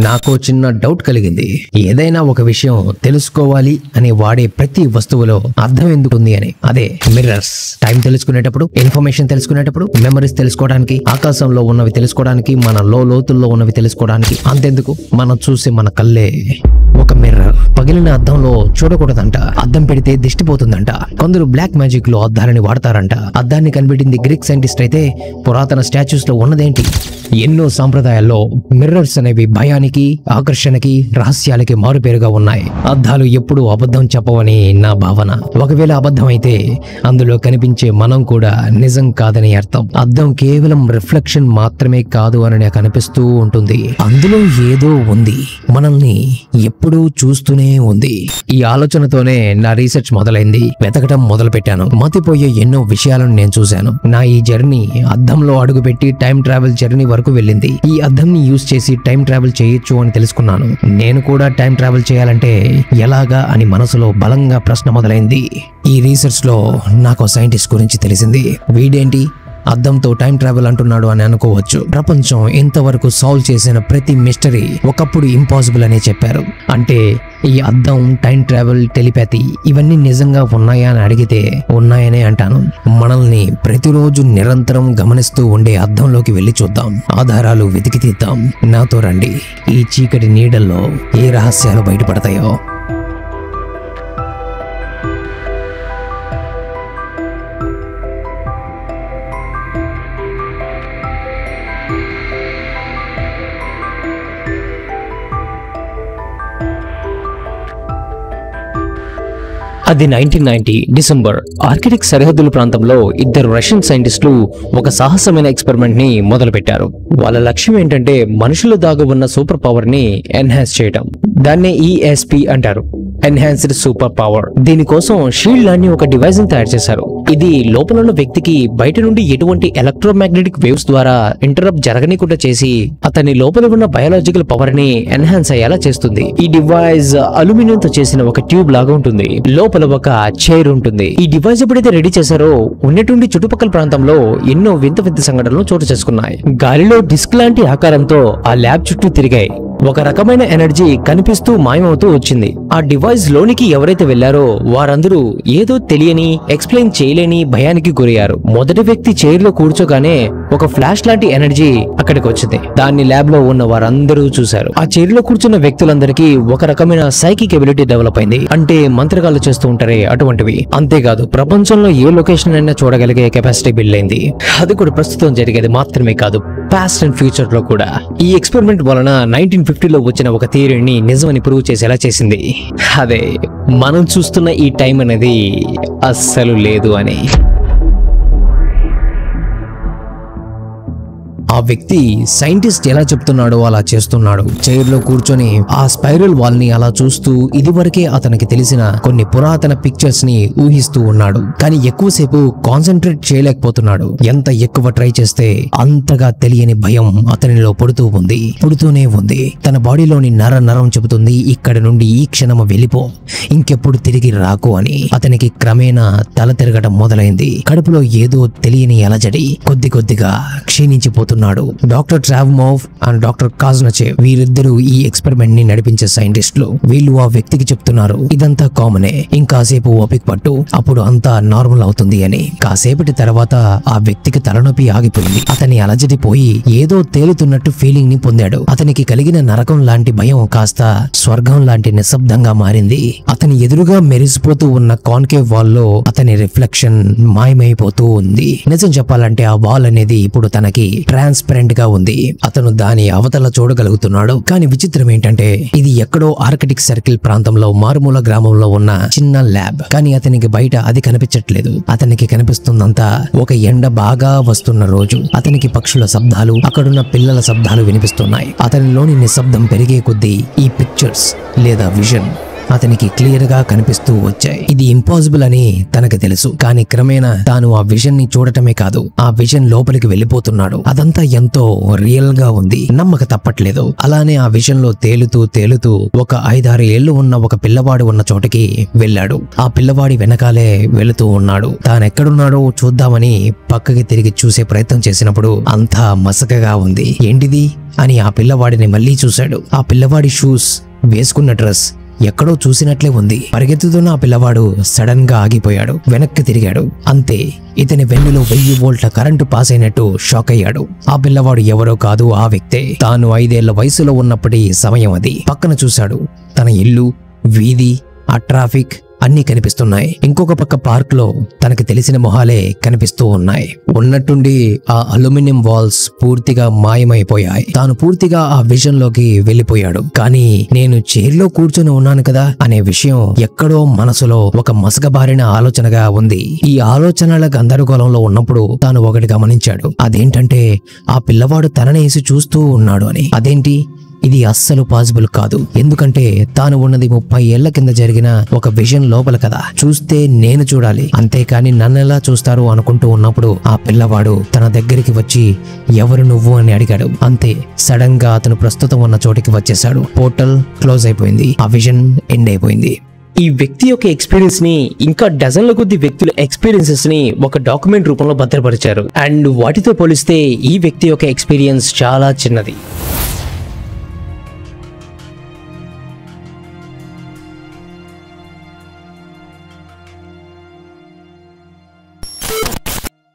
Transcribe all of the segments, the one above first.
నాకు చిన్న డౌట్ కలిగింది. ఏదైనా ఒక విషయం తెలుసుకోవాలి అని వాడే ప్రతి వస్తువులో అర్థం ఎందుకుంది అని. అదే మిర్రర్స్. టైం తెలుసుకునేటప్పుడు, ఇన్ఫర్మేషన్ తెలుసుకునేటప్పుడు, మెమరీస్ తెలుసుకోవడానికి, ఆకాశంలో ఉన్నవి తెలుసుకోవడానికి, మన లోతుల్లో ఉన్నవి తెలుసుకోవడానికి. అంతెందుకు, మనం చూసే మన కళ్ళే ఒక మిర్రర్. పగిలిన అద్దంలో చూడకూడదంట, అద్దం పెడితే దిష్టిపోతుందంట. కొందరు బ్లాక్ మ్యాజిక్ లో అద్దాలని వాడతారంట. అద్దాన్ని కనిపెట్టింది గ్రీక్ సైంటిస్ట్ అయితే పురాతన స్టాచ్యూస్ లో ఉన్నదేంటి? ఎన్నో సాంప్రదాయాల్లో మిర్రర్స్ అనేవి భయానికి, ఆకర్షణకి, రహస్యాలకి మారుపేరుగా ఉన్నాయి. అద్దాలు ఎప్పుడూ అబద్ధం చెప్పవని నా భావన. ఒకవేళ అబద్ధం అయితే అందులో కనిపించే మనం కూడా నిజం కాదని అర్థం. అద్దం కేవలం రిఫ్లెక్షన్ మాత్రమే కాదు అని నాకు అనిపిస్తూ ఉంటుంది. అందులో ఏదో ఉంది, మనల్ని ఎప్పుడూ చూస్తూనే ఉంది. ఈ ఆలోచనతోనే నా రీసెర్చ్ మొదలైంది. వెతకటం మొదలు పెట్టాను. మతిపోయే ఎన్నో విషయాలను నేను చూశాను. నా ఈ జర్నీ అద్దంలో అడుగుపెట్టి టైం ట్రావెల్ జర్నీ వరకు వెళ్ళింది. ఈ అద్దంని యూజ్ చేసి టైం ట్రావెల్ చేయొచ్చు అని తెలుసుకున్నాను. నేను కూడా టైం ట్రావెల్ చేయాలంటే ఎలాగా అని మనసులో బలంగా ప్రశ్న మొదలైంది. ఈ రీసెర్చ్ లో నాకు సైంటిస్ట్ గురించి తెలిసింది. వీడేంటి అద్దంతో టైం ట్రావెల్ అంటున్నాడు అని అనుకోవచ్చు. ప్రపంచం ఇంతవరకు సాల్వ్ చేసిన ప్రతి మిస్టరీ ఒకప్పుడు ఇంపాసిబుల్ అనే చెప్పారు. అంటే ఈ అద్దం, టైం ట్రావెల్, టెలిపాథీ ఇవన్నీ నిజంగా ఉన్నాయా అని అడిగితే ఉన్నాయనే అంటాను. మనల్ని ప్రతిరోజు నిరంతరం గమనిస్తూ ఉండే అద్దంలోకి వెళ్ళి చూద్దాం. ఆధారాలు వెతికి తీద్దాం. నాతో రండి. ఈ చీకటి నీడల్లో ఏ రహస్యాలు బయటపడతాయో. అది 1990 డిసెంబర్. ఆర్కిటిక్ సరిహద్దుల ప్రాంతంలో ఇద్దరు రష్యన్ సైంటిస్టులు ఒక సాహసమైన ఎక్స్పెరిమెంట్ ని మొదలుపెట్టారు. వాళ్ళ లక్ష్యం ఏంటంటే మనుషులు దాగి ఉన్న సూపర్ పవర్ ని ఎన్హాన్స్ చేయడం. దాన్నే ESP అంటారు, ఎన్హాన్స్డ్ సూపర్ పవర్. దీనికోసం షీల్డ్ లాంటి ఒక డివైస్ ని తయారు చేశారు. ఇది లోపల ఉన్న వ్యక్తికి బయట నుండి ఎటువంటి ఎలక్ట్రోమాగ్నెటిక్ వేవ్స్ ద్వారా ఇంటరప్ట్ జరగనీకుండా చేసి అతని లోపల ఉన్న బయాలజికల్ పవర్ ని ఎన్హాన్స్ అయ్యేలా చేస్తుంది. ఈ డివైస్ అల్యూమినియం తో చేసిన ఒక ట్యూబ్ లాగా ఉంటుంది. లోపల ఒక చైర్ ఉంటుంది. ఈ డివైస్ ఎప్పుడైతే రెడీ చేశారో ఉన్నటువంటి చుట్టుపక్కల ప్రాంతంలో ఎన్నో వింత వింత సంఘటనలు చోటు చేసుకున్నాయి. గాలిలో డిస్క్ లాంటి ఆకారంతో ఆ ల్యాబ్ చుట్టూ తిరిగాయి. ఒక రకమైన ఎనర్జీ కనిపిస్తూ మాయమవుతూ వచ్చింది. ఆ డివైస్ లోనికి ఎవరైతే వెళ్లారో వారందరూ ఏదో తెలియని, ఎక్స్ప్లెయిన్ చేయలేని భయానికి గురయ్యారు. మొదటి వ్యక్తి చైర్ లో కూర్చోగానే ఒక ఫ్లాష్ లాంటి ఎనర్జీ అక్కడికి వచ్చింది. దాన్ని ల్యాబ్ లో ఉన్న వారందరూ చూశారు. ఆ చైర్ లో కూర్చున్న వ్యక్తులందరికీ ఒక రకమైన సైకిక్ ఎబిలిటీ డెవలప్ అయింది. అంటే మంత్రగాలు చేస్తూ ఉంటారే అటువంటివి. అంతేకాదు ప్రపంచంలో ఏ లొకేషన్ అయినా చూడగలిగే కెపాసిటీ బిల్డ్ అయింది. అది కూడా ప్రస్తుతం జరిగేది మాత్రమే కాదు, పాస్ట్ అండ్ ఫ్యూచర్ లో కూడా. ఈ ఎక్స్పెరిమెంట్ వలన 1950లో వచ్చిన ఒక థియరీని నిజమని ప్రూవ్ చేసేలా చేసింది. అదే మనం చూస్తున్న ఈ టైం అనేది అస్సలు లేదు అని. ఆ వ్యక్తి సైంటిస్ట్ ఎలా చెప్తున్నాడో అలా చేస్తున్నాడు. చైర్ లో కూర్చొని ఆ స్పైరల్ వాల్ ని అలా చూస్తూ ఇదివరకే అతనికి తెలిసిన కొన్ని పురాతన పిక్చర్స్ ని ఊహిస్తూ ఉన్నాడు. కానీ ఎక్కువసేపు కాన్సన్ట్రేట్ చేయలేకపోతున్నాడు. ఎంత ఎక్కువ ట్రై చేస్తే అంతగా తెలియని భయం అతనిలో పుడుతూనే ఉంది. తన బాడీలోని నరం చెబుతుంది, ఇక్కడ నుండి ఈ క్షణము వెళ్ళిపో, ఇంకెప్పుడు తిరిగి రాకు అని. అతనికి క్రమేణా తల తిరగడం మొదలైంది. కడుపులో ఏదో తెలియని అలజడి కొద్ది కొద్దిగా క్షీణించిపోతున్నాడు. డాక్టర్ ట్రావ్మోవ్ అండ్ డాక్టర్ కాజ్నచేవ్ వీరిద్దరూ ఈ ఎక్స్పెరిమెంట్ ని నడిపించే సైంటిస్టులు. వీళ్ళు ఆ వ్యక్తికి చెప్తున్నారు, ఇదంతా కామనే, ఇంకాసేపు ఓపిక పట్టు, అప్పుడు అంతా నార్మల్ అవుతుంది అని. కాసేపటి తర్వాత ఆ వ్యక్తికి తలనొప్పి ఆగిపోయింది. అతని అలజడి పోయి ఏదో తేలుతున్నట్టు ఫీలింగ్ ని పొందాడు. అతనికి కలిగిన నరకం లాంటి భయం కాస్త స్వర్గం లాంటి నిశ్శబ్దంగా మారింది. అతని ఎదురుగా మెరిసిపోతూ ఉన్న కాన్కేవ్ వాల్ లో అతని రిఫ్లెక్షన్ మాయమైపోతూ ఉంది. నిజం చెప్పాలంటే ఆ వాల్ అనేది ఇప్పుడు తనకి ట్రాన్స్పరెంట్ గా ఉంది. అతను దాని అవతల చూడగలుగుతున్నాడు. కానీ విచిత్రం ఏంటంటే ఇది ఎక్కడో ఆర్కిటిక్ సర్కిల్ ప్రాంతంలో మారుమూల గ్రామంలో ఉన్న చిన్న ల్యాబ్. కానీ అతనికి బయట అది కనిపించట్లేదు. అతనికి కనిపిస్తుందంతా ఒక ఎండ బాగా వస్తున్న రోజు. అతనికి పక్షుల శబ్దాలు, అక్కడున్న పిల్లల శబ్దాలు వినిపిస్తున్నాయి. అతనిలోని నిశ్శబ్దం పెరిగే కొద్దీ ఈ పిక్చర్స్ లేదా విజన్ అతనికి క్లియర్ గా కనిపిస్తూ వచ్చాయి. ఇది ఇంపాసిబుల్ అని తనకు తెలుసు, కానీ క్రమేణా తాను ఆ విజన్ ని చూడటమే కాదు, ఆ విజన్ లోపలికి వెళ్ళిపోతున్నాడు. అదంతా ఎంతో రియల్ గా ఉంది, నమ్మక తప్పట్లేదు. అలానే ఆ విజన్ లో తేలుతూ ఒక 5-6 ఏళ్లు ఉన్న ఒక పిల్లవాడు ఉన్న చోటకి వెళ్ళాడు. ఆ పిల్లవాడి వెనకాలే వెళుతూ ఉన్నాడు. తానెక్కడున్నాడో చూద్దామని పక్కకి తిరిగి చూసే ప్రయత్నం చేసినప్పుడు అంతా మసకగా ఉంది. ఏంటిది అని ఆ పిల్లవాడిని మళ్ళీ చూశాడు. ఆ పిల్లవాడి షూస్, వేసుకున్న డ్రెస్ ఎక్కడో చూసినట్లే ఉంది. పరిగెత్తుతున్న ఆ పిల్లవాడు సడన్ గా ఆగిపోయాడు, వెనక్కి తిరిగాడు. అంతే, ఇతని వెన్నులో 1000 వోల్ట్ల కరెంటు పాస్ అయినట్టు షాక్ అయ్యాడు. ఆ పిల్లవాడు ఎవరో కాదు, ఆ వ్యక్తే. తాను 5 ఏళ్ల వయసులో ఉన్నప్పటి సమయం అది. పక్కన చూశాడు, తన ఇల్లు, వీధి, ఆ ట్రాఫిక్ అన్నీ కనిపిస్తున్నాయి. ఇంకొక పక్క పార్క్ లో తనకి తెలిసిన మొహాలే కనిపిస్తూ ఉన్నాయి. ఉన్నట్టుండి ఆ అల్యూమినియం వాల్స్ పూర్తిగా మాయమైపోయాయి. తాను పూర్తిగా ఆ విజన్ లోకి వెళ్ళిపోయాడు. కానీ నేను చైర్లో కూర్చొని ఉన్నాను కదా అనే విషయం ఎక్కడో మనసులో ఒక మసకబారిన ఆలోచనగా ఉంది. ఈ ఆలోచనల గందరగోళంలో ఉన్నప్పుడు తాను ఒకటి గమనించాడు. అదేంటంటే ఆ పిల్లవాడు తననేసి చూస్తూ ఉన్నాడు అని. అదేంటి, ఇది అస్సలు పాసిబుల్ కాదు. ఎందుకంటే తాను ఉన్నది 30 ఏళ్ల కింద జరిగిన ఒక విజన్ లోపల కదా. చూస్తే నేను చూడాలి, అంతేకాని నన్నెలా చూస్తారు అనుకుంటూ ఉన్నప్పుడు ఆ పిల్లవాడు తన దగ్గరికి వచ్చి ఎవరు నువ్వు అని అడిగాడు. అంతే, సడన్ గా అతను ప్రస్తుతం ఉన్న చోటికి వచ్చేసాడు. పోర్టల్ క్లోజ్ అయిపోయింది, ఆ విజన్ ఎండ్ అయిపోయింది. ఈ వ్యక్తి యొక్క ఎక్స్పీరియన్స్ ని ఇంకా డజన్ల కొద్ది వ్యక్తుల ఎక్స్పీరియన్సెస్ ని ఒక డాక్యుమెంట్ రూపంలో భద్రపరిచారు. అండ్ వాటితో పోలిస్తే ఈ వ్యక్తి యొక్క ఎక్స్పీరియన్స్ చాలా చిన్నది.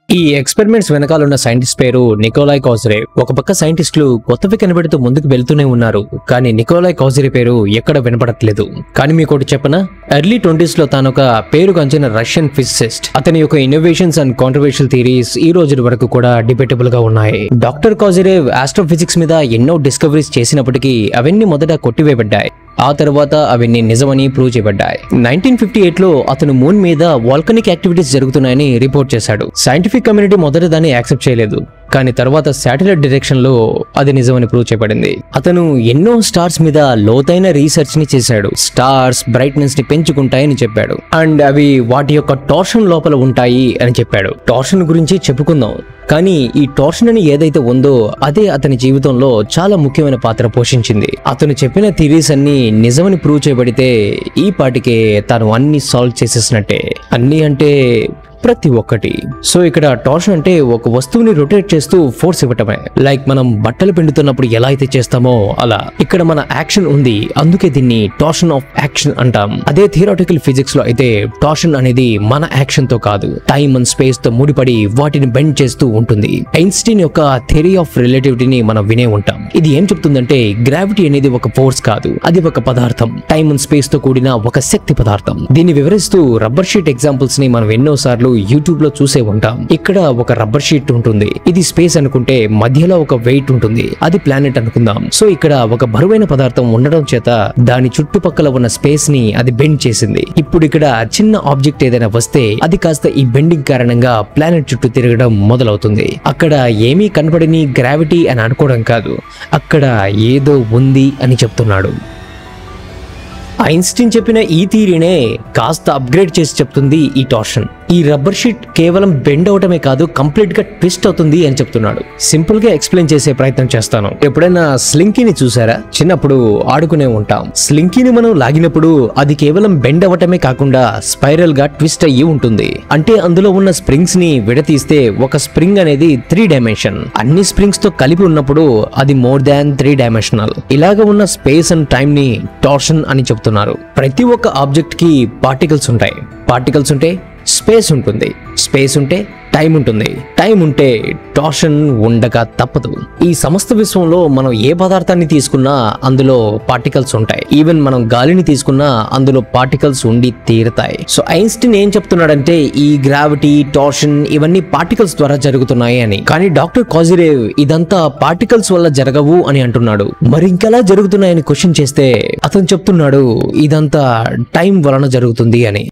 ఈ ఎక్స్పెరిమెంట్స్ వెనకాల ఉన్న సైంటిస్ట్ పేరు నికోలాయ్ కాజిరే. ఒక పక్క సైంటిస్టులు కొత్తవి కనిపెడుతూ ముందుకు వెళ్తూనే ఉన్నారు, కానీ నికోలాయ్ కాజిరే పేరు ఎక్కడ వినపడట్లేదు. కానీ మీకు ఒకటి చెప్పనా, ఎర్లీ 20s లో తాను ఒక పేరుగాంచిన రష్యన్ ఫిజిసిస్ట్. అతని యొక్క ఇన్నోవేషన్స్ అండ్ కాంట్రవర్షియల్ థియరీస్ ఈ రోజు వరకు కూడా డిబేటబుల్ గా ఉన్నాయి. డాక్టర్ కాజిరే ఆస్ట్రోఫిజిక్స్ మీద ఎన్నో డిస్కవరీస్ చేసినప్పటికీ అవన్నీ మొదట కొట్టివేయబడ్డాయి. ఆ తర్వాత అవన్నీ నిజమని ప్రూవ్ చేయబడ్డాయి. 1958 లో అతను మూన్ మీద వాల్కనిక్ యాక్టివిటీస్ జరుగుతున్నాయని రిపోర్ట్ చేశాడు. సైంటిఫిక్ కమ్యూనిటీ మొదట దాన్ని యాక్సెప్ట్ చేయలేదు, కానీ తర్వాత శాటిలైట్ డైరెక్షన్ లో అది నిజమని ప్రూవ్ చేయబడింది. అతను ఎన్నో స్టార్స్ మీద లోతైన రీసెర్చ్ ని చేశాడు. స్టార్స్ బ్రైట్నెస్ ని పెంచుకుంటాయని చెప్పాడు, అండ్ అవి వాటి యొక్క టార్షన్ లోపల ఉంటాయి అని చెప్పాడు. టార్షన్ గురించి చెప్పుకుందాం, కానీ ఈ టార్షన్ అని ఏదైతే ఉందో అదే అతని జీవితంలో చాలా ముఖ్యమైన పాత్ర పోషించింది. అతను చెప్పిన థియరీస్ అన్ని నిజమని ప్రూవ్ చేయబడితే ఈ పాటికే తాను అన్ని సాల్వ్ చేసేసినట్టే. అన్ని అంటే ప్రతి ఒక్కటి. సో ఇక్కడ టార్షన్ అంటే ఒక వస్తువుని రొటేట్ చేస్తూ ఫోర్స్ ఇవ్వటమే. లైక్ మనం బట్టలు పిండుతున్నప్పుడు ఎలా అయితే చేస్తామో అలా ఇక్కడ మన యాక్షన్ ఉంది, అందుకే దీన్ని టార్షన్ ఆఫ్ యాక్షన్ అంటాం. అదే థియరాటికల్ ఫిజిక్స్ లో అయితే టార్షన్ అనేది మన యాక్షన్ తో కాదు, టైమ్ అండ్ స్పేస్ తో ముడిపడి వాటిని బెండ్ చేస్తూ ఉంటుంది. ఐన్స్టీన్ యొక్క థియరీ ఆఫ్ రిలేటివిటీని మనం వినే ఉంటాం. ఇది ఏం చెప్తుందంటే గ్రావిటీ అనేది ఒక ఫోర్స్ కాదు, అది ఒక పదార్థం, టైమ్ అండ్ స్పేస్ తో కూడిన ఒక శక్తి పదార్థం. దీన్ని వివరిస్తూ రబ్బర్ షీట్ ఎగ్జాంపుల్స్ ని మనం ఎన్నో సార్లు యూట్యూబ్ లో చూసే ఉంటాం. ఇక్కడ ఒక రబ్బర్ షీట్ ఉంటుంది, ఇది స్పేస్ అనుకుంటే మధ్యలో ఒక వెయిట్ ఉంటుంది, అది ప్లానెట్ అనుకుందాం. సో ఇక్కడ ఒక బరువైన పదార్థం ఉండడం చేత దాని చుట్టుపక్కల ఉన్న స్పేస్ ని అది బెండ్ చేసింది. ఇప్పుడు ఇక్కడ చిన్న ఆబ్జెక్ట్ ఏదైనా వస్తే అది కాస్త ఈ బెండింగ్ కారణంగా ప్లానెట్ చుట్టూ తిరగడం మొదలవుతుంది. అక్కడ ఏమీ కనపడని గ్రావిటీ అని అనుకోవడం కాదు, అక్కడ ఏదో ఉంది అని చెప్తున్నాడు. ఐన్స్టీన్ చెప్పిన ఈ థియరీనే కాస్త అప్గ్రేడ్ చేసి చెప్తుంది ఈ టార్షన్. ఈ రబ్బర్ షీట్ కేవలం బెండ్ అవటమే కాదు, కంప్లీట్ గా ట్విస్ట్ అవుతుంది అని చెప్తున్నాడు. సింపుల్ గా ఎక్స్ప్లెయిన్ చేసే ప్రయత్నం చేస్తాను. ఎప్పుడైనా స్లింకీని చూసారా? చిన్నప్పుడు ఆడుకునే ఉంటాం. స్లింకీని మనం లాగినప్పుడు అది కేవలం బెండ్ అవటమే కాకుండా స్పైరల్ గా ట్విస్ట్ అయ్యి ఉంటుంది. అంటే అందులో ఉన్న స్ప్రింగ్స్ ని విడతీస్తే ఒక స్ప్రింగ్ అనేది 3 డైమెన్షన్, అన్ని స్ప్రింగ్స్ తో కలిపి ఉన్నప్పుడు అది మోర్ దాన్ 3 డైమెన్షనల్. ఇలాగ ఉన్న స్పేస్ అండ్ టైం ని టార్షన్ అని చెప్తున్నారు. ప్రతి ఒక్క ఆబ్జెక్ట్ కి పార్టికల్స్ ఉంటాయి, పార్టికల్స్ ఉంటే స్పేస్ ఉంటుంది, స్పేస్ ఉంటే టైం ఉంటుంది, టైం ఉంటే టార్షన్ ఉండక తప్పదు. ఈ సమస్త విశ్వంలో మనం ఏ పదార్థాన్ని తీసుకున్నా అందులో పార్టికల్స్ ఉంటాయి. ఈవెన్ మనం గాలిని తీసుకున్నా అందులో పార్టికల్స్ ఉండి తీరుతాయి. సో ఐన్స్టీన్ ఏం చెప్తున్నాడంటే ఈ గ్రావిటీ, టార్షన్ ఇవన్నీ పార్టికల్స్ ద్వారా జరుగుతున్నాయి అని. కానీ డాక్టర్ కాజిరేవ్ ఇదంతా పార్టికల్స్ వల్ల జరగవు అని అంటున్నాడు. మరి ఇంకెలా జరుగుతున్నాయని క్వశ్చన్ చేస్తే అతను చెప్తున్నాడు ఇదంతా టైం వలన జరుగుతుంది అని.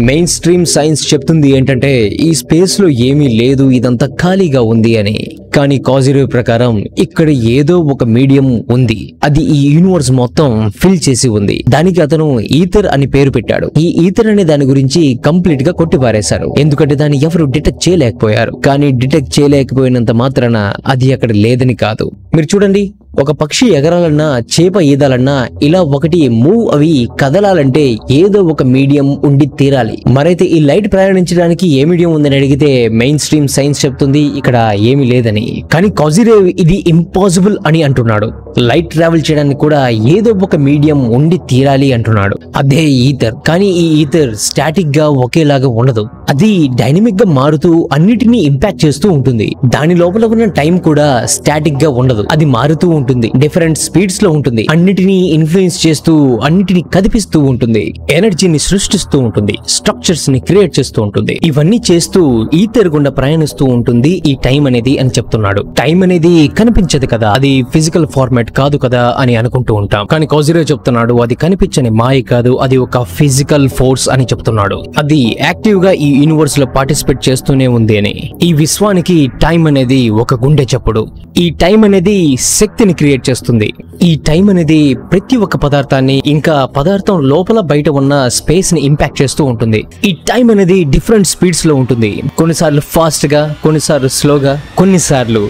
మెయిన్ స్ట్రీమ్ సైన్స్ చెప్తుంది ఏంటంటే ఈ స్పేస్ లో ఏమీ లేదు, ఇదంతా ఖాళీగా ఉంది అని. కానీ కాజిరేవ్ ప్రకారం ఇక్కడ ఏదో ఒక మీడియం ఉంది, అది ఈ యూనివర్స్ మొత్తం ఫిల్ చేసి ఉంది. దానికి అతను ఈథర్ అని పేరు పెట్టాడు. ఈ ఈథర్ అనే దాని గురించి కంప్లీట్ గా కొట్టిపారేశారు, ఎందుకంటే దాన్ని ఎవరు డిటెక్ట్ చేయలేకపోయారు. కానీ డిటెక్ట్ చేయలేకపోయినంత మాత్రాన అది అక్కడ లేదని కాదు. మీరు చూడండి, ఒక పక్షి ఎగరాలన్నా చేప ఈదాలన్నా ఇలా ఒకటి మూవ్ అవి కదలాలంటే ఏదో ఒక మీడియం ఉండి తీరాలి. మరైతే ఈ లైట్ ప్రయాణించడానికి ఏ మీడియం ఉందని అడిగితే మెయిన్ స్ట్రీమ్ సైన్స్ చెప్తుంది ఇక్కడ ఏమీ లేదని. కానీ కాజిరేవ్ ఇది ఇంపాసిబుల్ అని అంటున్నాడు. లైట్ ట్రావెల్ చేయడానికి కూడా ఏదో ఒక మీడియం ఉండి తీరాలి అంటున్నాడు, అదే ఈథర్. కానీ ఈ ఈథర్ స్టాటిక్ గా ఒకేలాగా ఉండదు, అది డైనమిక్ గా మారుతూ అన్నిటినీ ఇంపాక్ట్ చేస్తూ ఉంటుంది. దాని లోపల ఉన్న టైం కూడా స్టాటిక్ గా ఉండదు, అది మారుతూ ఉంటుంది, డిఫరెంట్ స్పీడ్స్ లో ఉంటుంది, అన్నిటినీ ఇన్ఫ్లుయెన్స్ చేస్తూ అన్నిటినీ కదిపిస్తూ ఉంటుంది, ఎనర్జీని సృష్టిస్తూ ఉంటుంది, స్ట్రక్చర్స్ ని క్రియేట్ చేస్తూ ఉంటుంది. ఇవన్నీ చేస్తూ ఈథర్ గుండా ప్రయాణిస్తూ ఉంటుంది ఈ టైం అనేది అని చెప్తున్నాడు. టైం అనేది కనిపించదు కదా, అది ఫిజికల్ ఫార్మాట్ కాదు కదా అని అనుకుంటూ ఉంటాం. కానీ కాజిరేవ్ చెప్తున్నాడు అది కనిపించని మాయ కాదు, అది ఒక ఫిజికల్ ఫోర్స్ అని చెప్తున్నాడు. అది యాక్టివ్ గా ఈ యూనివర్స్ లో పార్టిసిపేట్ చేస్తూనే ఉంది అని. ఈ విశ్వానికి టైం అనేది ఒక గుండె చప్పుడు. ఈ టైం అనేది శక్తిని క్రియేట్ చేస్తుంది. ఈ టైం అనేది ప్రతి ఒక్క పదార్థాన్ని, ఇంకా పదార్థం లోపల బయట ఉన్న స్పేస్ ని ఇంపాక్ట్ చేస్తూ ఉంటుంది. ఈ టైం అనేది డిఫరెంట్ స్పీడ్స్ లో ఉంటుంది, కొన్నిసార్లు ఫాస్ట్ గా, కొన్నిసార్లు స్లోగా, కొన్నిసార్లు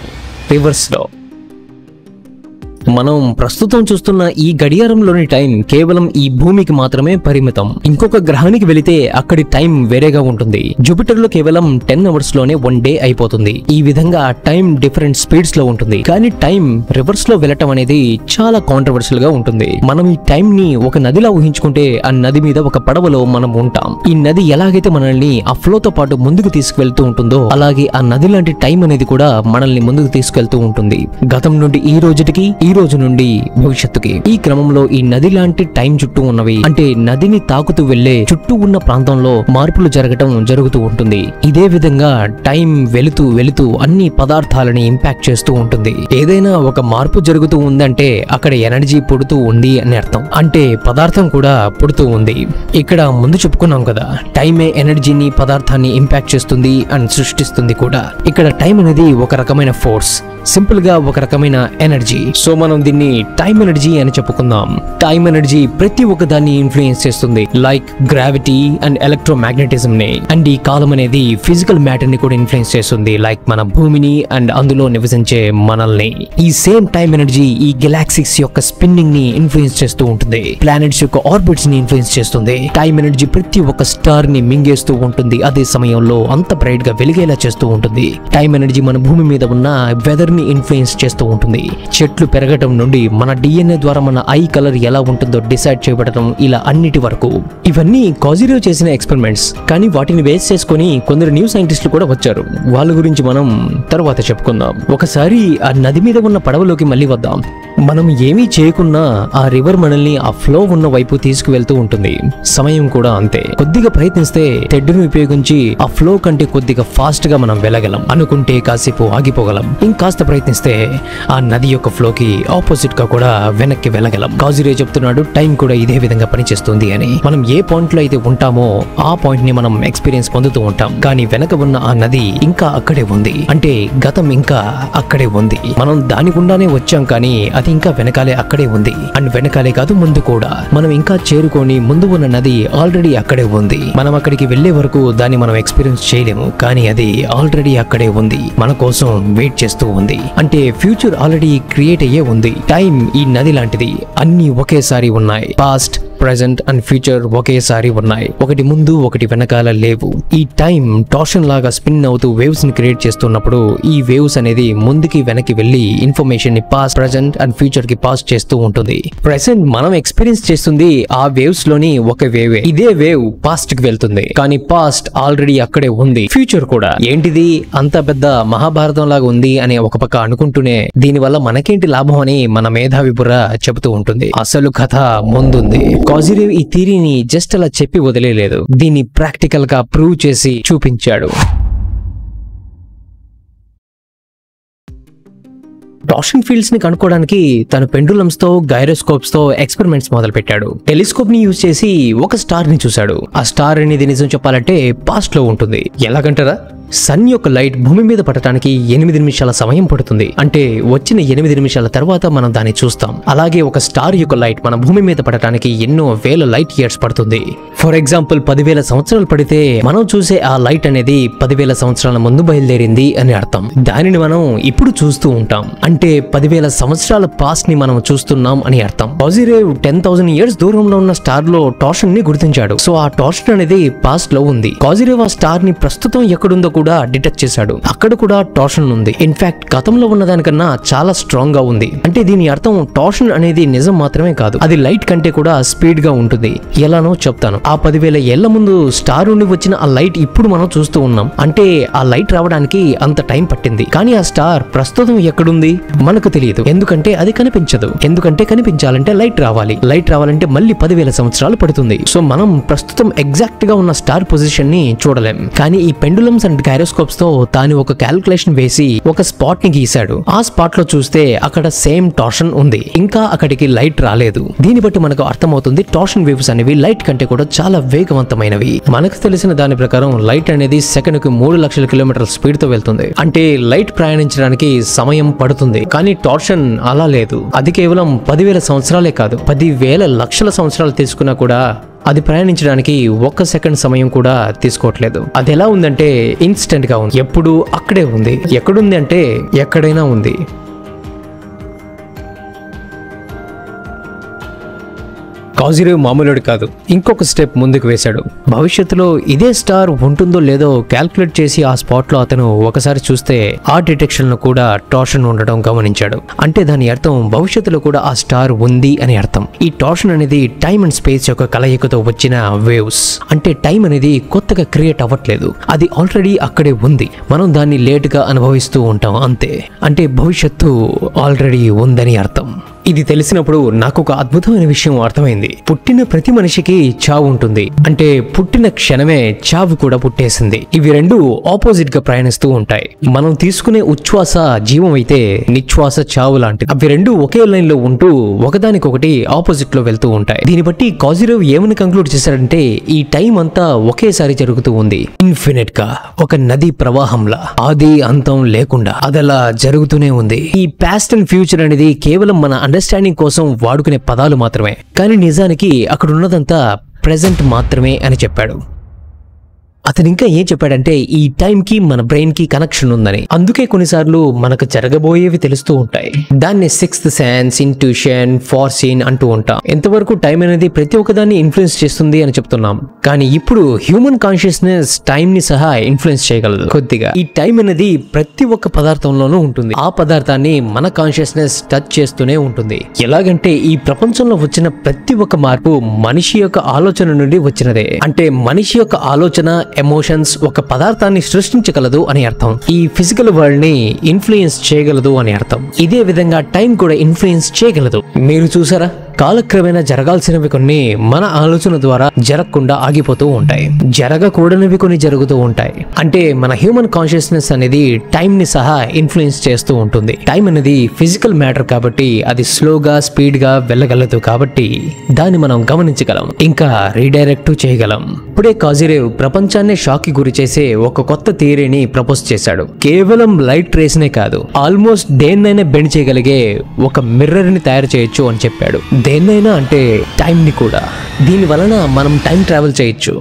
రివర్స్ లో. మనం ప్రస్తుతం చూస్తున్న ఈ గడియారంలోని టైం కేవలం ఈ భూమికి మాత్రమే పరిమితం. ఇంకొక గ్రహానికి వెళితే అక్కడి టైం వేరేగా ఉంటుంది. జూపిటర్ లో కేవలం 10 అవర్స్ లోనే 1 డే అయిపోతుంది. ఈ విధంగా టైం డిఫరెంట్ స్పీడ్స్ లో ఉంటుంది. కానీ టైం రివర్స్ లో వెళ్ళటం అనేది చాలా కాంట్రవర్షియల్ గా ఉంటుంది. మనం ఈ టైం ని ఒక నదిలా ఊహించుకుంటే ఆ నది మీద ఒక పడవలో మనం ఉంటాం. ఈ నది ఎలాగైతే మనల్ని ఆ ఫ్లో తో పాటు ముందుకు తీసుకువెళ్తూ ఉంటుందో అలాగే ఆ నది లాంటి టైం అనేది కూడా మనల్ని ముందుకు తీసుకెళ్తూ ఉంటుంది. గతం నుండి ఈ రోజుటికి, ఈ రోజు నుండి భవిష్యత్తుకి. ఈ క్రమంలో ఈ నది లాంటి టైం చుట్టూ ఉన్నవి, అంటే నదిని తాకుతూ వెళ్లే చుట్టూ ఉన్న ప్రాంతంలో మార్పులు జరుగుతూ ఉంటుంది. ఇదే విధంగా టైం వెళుతూ వెళుతూ అన్ని పదార్థాలని ఇంపాక్ట్ చేస్తూ ఉంటుంది. ఏదైనా ఒక మార్పు జరుగుతూ ఉందంటే అక్కడ ఎనర్జీ పుడుతూ ఉంది అని అర్థం, అంటే పదార్థం కూడా పుడుతూ ఉంది. ఇక్కడ ముందు చెప్పుకున్నాం కదా, టైమే ఎనర్జీని, పదార్థాన్ని ఇంపాక్ట్ చేస్తుంది అండ్ సృష్టిస్తుంది కూడా. ఇక్కడ టైం అనేది ఒక రకమైన ఫోర్స్, సింపుల్ గా ఒక రకమైన ఎనర్జీ. సో మనం దీన్ని టైం ఎనర్జీ అని చెప్పుకుందాం. టైం ఎనర్జీ ప్రతి ఒక్క దాన్ని ఇన్ఫ్లుయెన్స్ చేస్తుంది, లైక్ గ్రావిటీ అండ్ ఎలక్ట్రోమాగ్నెటిజం ని. అండ్ ఈ కాలం అనేది ఫిజికల్ మ్యాటర్ ని కూడా ఇన్ఫ్లుయెన్స్ చేస్తుంది, లైక్ మన భూమిని అండ్ అందులో నివసించే మనల్ని. ఈ సేమ్ టైం ఎనర్జీ ఈ గెలాక్సీస్ యొక్క స్పిన్నింగ్ ని ఇన్ఫ్లుయెన్స్ చేస్తూ ఉంటుంది, ప్లానెట్స్ యొక్క ఆర్బిట్స్ ని ఇన్ఫ్లుయెన్స్ చేస్తుంది. టైం ఎనర్జీ ప్రతి ఒక్క స్టార్ ని మింగేస్తూ ఉంటుంది, అదే సమయంలో అంత బ్రైట్ గా వెలిగేలా చేస్తూ ఉంటుంది. టైం ఎనర్జీ మన భూమి మీద ఉన్న వెదర్ ని ఇన్ఫ్లుయెన్స్ చేస్తూ ఉంటుంది. చెట్లు పెరగటం నుండి మన డిఎన్ఏ ద్వారా మన ఐ కలర్ ఎలా ఉంటుందో డిసైడ్ చేయబడటం, ఇలా అన్నిటి వరకు. ఇవన్నీ కాజిరేవ్ చేసిన ఎక్స్పెరిమెంట్స్. కానీ వాటిని బేస్ చేసుకుని కొందరు న్యూ సైంటిస్టులు కూడా వచ్చారు, వాళ్ళ గురించి మనం తర్వాత చెప్పుకుందాం. ఒకసారి ఆ నది మీద ఉన్న పడవలోకి మళ్ళీ వద్దాం. మనం ఏమీ చేయకున్నా ఆ రివర్ మనల్ని ఆ ఫ్లో ఉన్న వైపు తీసుకువెళ్తూ ఉంటుంది. సమయం కూడా అంతే, కొద్దిగా ప్రయత్నిస్తే తెడ్డును ఉపయోగించి ఆ ఫ్లో కంటే కొద్దిగా ఫాస్ట్ గా మనం వెళ్ళగలం, అనుకుంటే కాసేపు ఆగిపోగలం. ఇంకాస్త ప్రయత్నిస్తే ఆ నది యొక్క ఫ్లోకి ఆపోజిట్ గా కూడా వెనక్కి వెళ్ళగలం. కాజిరేవ్ చెప్తున్నాడు టైం కూడా ఇదే విధంగా పనిచేస్తుంది అని. మనం ఏ పాయింట్ లో అయితే ఉంటామో ఆ పాయింట్ ని మనం ఎక్స్పీరియన్స్ పొందుతూ ఉంటాం. కానీ వెనక ఉన్న ఆ నది ఇంకా అక్కడే ఉంది, అంటే గతం ఇంకా అక్కడే ఉంది. మనం దాని గుండానే వచ్చాం, కానీ అది ఇంకా వెనకాలే అక్కడే ఉంది. అండ్ వెనకాలే కాదు, ముందు కూడా. మనం ఇంకా చేరుకొని ముందు ఉన్న నది ఆల్రెడీ అక్కడే ఉంది. మనం అక్కడికి వెళ్లే వరకు దాన్ని మనం ఎక్స్పీరియన్స్ చేయలేము, కానీ అది ఆల్రెడీ అక్కడే ఉంది, మన కోసం వెయిట్ చేస్తూ ఉంది. అంటే ఫ్యూచర్ ఆల్రెడీ క్రియేట్ అయ్యే ఉంది. టైం ఈ నది లాంటిది, అన్ని ఒకేసారి ఉన్నాయి. పాస్ట్, ప్రెజెంట్ అండ్ ఫ్యూచర్ ఒకేసారి ఉన్నాయి, ఒకటి ముందు ఒకటి వెనకాల లేవు. ఈ టైం టార్షన్ లాగా స్పిన్ అవుతూ వేవ్స్ ని క్రియేట్ చేస్తున్నప్పుడు ఈ వేవ్స్ అనేది ముందుకి వెనక్కి వెళ్లి ఇన్ఫర్మేషన్ ని పాస్ట్, ప్రెజెంట్ అండ్ ఫ్యూచర్ కి పాస్ చేస్తూ ఉంటుంది. ప్రెజెంట్ మనం ఎక్స్పీరియన్స్ చేస్తుంది ఆ వేవ్స్ లోని ఒక వేవే. ఇదే వేవ్ పాస్ట్ కి వెళ్తుంది, కానీ పాస్ట్ ఆల్రెడీ అక్కడే ఉంది. ఫ్యూచర్ కూడా ఏంటిది అంత పెద్ద మహాభారతం లాగా ఉంది అని ఒక పక్క అనుకుంటూనే దీని వల్ల మనకేంటి లాభం అని మన మేధావి బుర్ర చెబుతూ ఉంటుంది. అసలు కథ ముందుంది. కాజిరేవ్ ఈ థియరీని జస్ట్ అలా చెప్పి వదిలేలేదు, దీన్ని ప్రాక్టికల్ గా ప్రూవ్ చేసి చూపించాడు. టార్షన్ ఫీల్డ్స్ ని కనుక్కోవడానికి తను పెండులమ్స్ తో గైరోస్కోప్స్ తో ఎక్స్పెరిమెంట్స్ మొదలు పెట్టాడు. టెలిస్కోప్ ని యూజ్ చేసి ఒక స్టార్ ని చూశాడు. ఆ స్టార్ అనేది నిజం చెప్పాలంటే పాస్ట్ లో ఉంటుంది. ఎలాగంటారా, సన్ యొక్క లైట్ భూమి మీద పడటానికి 8 నిమిషాల సమయం పడుతుంది. అంటే వచ్చిన 8 నిమిషాల తర్వాత మనం దాన్ని చూస్తాం. అలాగే ఒక స్టార్ యొక్క లైట్ మన భూమి మీద పడటానికి ఎన్నో వేల లైట్ ఇయర్స్ పడుతుంది. ఫర్ ఎగ్జాంపుల్ 10,000 సంవత్సరాలు పడితే మనం చూసే ఆ లైట్ అనేది 10,000 సంవత్సరాల ముందు బయలుదేరింది అని అర్థం. దానిని మనం ఇప్పుడు చూస్తూ ఉంటాం. అంటే 10,000 సంవత్సరాల పాస్ట్ ని మనం చూస్తున్నాం అని అర్థం. కాజిరేవ్ 10,000 ఇయర్స్ దూరంలో ఉన్న స్టార్ లో టార్షన్ ని గుర్తించాడు. సో ఆ టార్షన్ అనేది పాస్ట్ లో ఉంది. కాజిరేవ్ ఆ స్టార్ ని ప్రస్తుతం ఎక్కడుందో కూడా డిటెక్ట్ చేశాడు. అక్కడ కూడా టార్షన్ ఉంది. ఇన్ఫాక్ట్ గతంలో ఉన్న దానికన్నా చాలా స్ట్రాంగ్ గా ఉంది. అంటే దీని అర్థం టార్షన్ అనేది నిజం మాత్రమే కాదు, అది లైట్ కంటే కూడా స్పీడ్ గా ఉంటుంది. ఎలానో చెప్తాను. ఆ 10,000 ఏళ్ల ముందు స్టార్ నుండి వచ్చిన ఆ లైట్ ఇప్పుడు మనం చూస్తూ ఉన్నాం. అంటే ఆ లైట్ రావడానికి అంత టైం పట్టింది. కానీ ఆ స్టార్ ప్రస్తుతం ఎక్కడుంది మనకు తెలియదు. ఎందుకంటే అది కనిపించదు. ఎందుకంటే కనిపించాలంటే లైట్ రావాలి. లైట్ రావాలంటే మళ్ళీ 10,000 సంవత్సరాలు పడుతుంది. సో మనం ప్రస్తుతం ఎగ్జాక్ట్ గా ఉన్న స్టార్ పొజిషన్ ని చూడలేం. కానీ ఈ పెండులమ్స్ అండ్ గైరోస్కోప్స్ తో తాను ఒక క్యాల్కులేషన్ వేసి ఒక స్పాట్ ని గీశాడు. ఆ స్పాట్ లో చూస్తే అక్కడ సేమ్ టార్షన్ ఉంది. ఇంకా అక్కడికి లైట్ రాలేదు. దీన్ని బట్టి మనకు అర్థమవుతుంది టార్షన్ వేవ్స్ అనేవి లైట్ కంటే కూడా చాలా వేగవంతమైనవి. మనకు తెలిసిన దాని ప్రకారం లైట్ అనేది సెకండ్కు 3 లక్షల కిలోమీటర్ల స్పీడ్ తో వెళ్తుంది. అంటే లైట్ ప్రయాణించడానికి సమయం పడుతుంది. కానీ టార్షన్ అలా లేదు. అది కేవలం 10,000 సంవత్సరాలే కాదు, 10,000 లక్షల సంవత్సరాలు తీసుకున్నా కూడా అది ప్రయాణించడానికి 1 సెకండ్ సమయం కూడా తీసుకోవట్లేదు. అది ఎలా ఉందంటే ఇన్స్టెంట్ గా ఉంది. ఎప్పుడు అక్కడే ఉంది. ఎక్కడుంది అంటే ఎక్కడైనా ఉంది. కాజిరేవ్ మామూలుడు కాదు, ఇంకొక స్టెప్ ముందుకు వేశాడు. భవిష్యత్తులో ఇదే స్టార్ ఉంటుందో లేదో క్యాల్కులేట్ చేసి ఆ స్పాట్ లో అతను ఒకసారి చూస్తే ఆ డిటెక్షన్ లో కూడా టార్షన్ ఉండడం గమనించాడు. అంటే దాని అర్థం భవిష్యత్తులో కూడా ఆ స్టార్ ఉంది అని అర్థం. ఈ టార్షన్ అనేది టైం అండ్ స్పేస్ యొక్క కలయికతో వచ్చిన వేవ్స్. అంటే టైం అనేది కొత్తగా క్రియేట్ అవ్వట్లేదు, అది ఆల్రెడీ అక్కడే ఉంది. మనం దాన్ని లేట్ గా అనుభవిస్తూ ఉంటాం అంతే. అంటే భవిష్యత్తు ఆల్రెడీ ఉందని అర్థం. ఇది తెలిసినప్పుడు నాకు ఒక అద్భుతమైన విషయం అర్థమైంది. పుట్టిన ప్రతి మనిషికి చావు ఉంటుంది. అంటే పుట్టిన క్షణమే చావు కూడా పుట్టేసింది. ఇవి రెండు ఆపోజిట్ గా ప్రయాణిస్తూ ఉంటాయి. మనం తీసుకునే ఉచ్ఛ్వాస జీవం అయితే నిశ్వాస చావు లాంటిది. అవి రెండు ఒకే లైన్ లో ఉంటూ ఒకదానికొకటి ఆపోజిట్ లో వెళ్తూ ఉంటాయి. దీన్ని బట్టి కాజిరేవ్ ఏమని కంక్లూడ్ చేశాడంటే ఈ టైం అంతా ఒకేసారి జరుగుతూ ఉంది. ఇన్ఫినిట్ గా, ఒక నది ప్రవాహంలా, ఆది అంతం లేకుండా అదలా జరుగుతూనే ఉంది. ఈ పాస్ట్ అండ్ ఫ్యూచర్ అనేది కేవలం మన అండర్స్టాండింగ్ కోసం వాడుకునే పదాలు మాత్రమే. కానీ నిజానికి అక్కడ ఉన్నదంతా ప్రెజెంట్ మాత్రమే అని చెప్పాడు. అతను ఇంకా ఏం చెప్పాడంటే ఈ టైం కి మన బ్రెయిన్ కి కనెక్షన్ ఉందని. అందుకే కొన్నిసార్లు మనకు జరగబోయేవి తెలుస్తూ ఉంటాయి. దాన్ని సిక్స్త్ సెన్స్, ఇంట్యూషన్, ఫార్సీన్ అంటూ ఉంటాం. ఎంతవరకు టైం అనేది ప్రతి ఒక్కదాన్ని ఇన్ఫ్లుయెన్స్ చేస్తుంది అని చెప్తున్నాం. కానీ ఇప్పుడు హ్యూమన్ కాన్షియస్నెస్ టైం ని సహా ఇన్ఫ్లుయెన్స్ చేయగలదు కొద్దిగా. ఈ టైం అనేది ప్రతి ఒక్క పదార్థంలోనూ ఉంటుంది. ఆ పదార్థాన్ని మన కాన్షియస్నెస్ టచ్ చేస్తూనే ఉంటుంది. ఎలాగంటే ఈ ప్రపంచంలో వచ్చిన ప్రతి ఒక్క మార్పు మనిషి యొక్క ఆలోచన నుండి వచ్చినదే. అంటే మనిషి యొక్క ఆలోచన, ఎమోషన్స్ ఒక పదార్థాన్ని సృష్టించగలదు అని అర్థం. ఈ ఫిజికల్ వరల్డ్ ని ఇన్ఫ్లుయెన్స్ చేయగలదు అని అర్థం. ఇదే విధంగా టైం కూడా ఇన్ఫ్లుయెన్స్ చేయగలదు. మీరు చూసారా, కాలక్రమేణా జరగాల్సినవి కొన్ని మన ఆలోచన ద్వారా జరగకుండా ఆగిపోతూ ఉంటాయి. జరగకూడనివి కొన్ని జరుగుతూ ఉంటాయి. అంటే మన హ్యూమన్ కాన్షియస్నెస్ అనేది టైం ని సహా ఇన్ఫ్లుయెన్స్ చేస్తూ ఉంటుంది. టైం అనేది ఫిజికల్ మ్యాటర్ కాబట్టి అది స్లోగా, స్పీడ్ గా వెళ్ళగలదు. కాబట్టి దాన్ని మనం గమనించగలం, ఇంకా రీడైరెక్ట్ చేయగలం. ఇప్పుడే కాజిరేవ్ ప్రపంచాన్ని షాక్ కి గురి చేసే ఒక కొత్త థియరీని ప్రపోజ్ చేశాడు. కేవలం లైట్ రేస్ నే కాదు, ఆల్మోస్ట్ దేన్నైనా బెండ్ చేయగలిగే ఒక మిర్రర్ ని తయారు చేయొచ్చు అని చెప్పాడు. దేన్నైనా అంటే టైం ని కూడా. దీని వలన మనం టైం ట్రావెల్ చేయొచ్చు.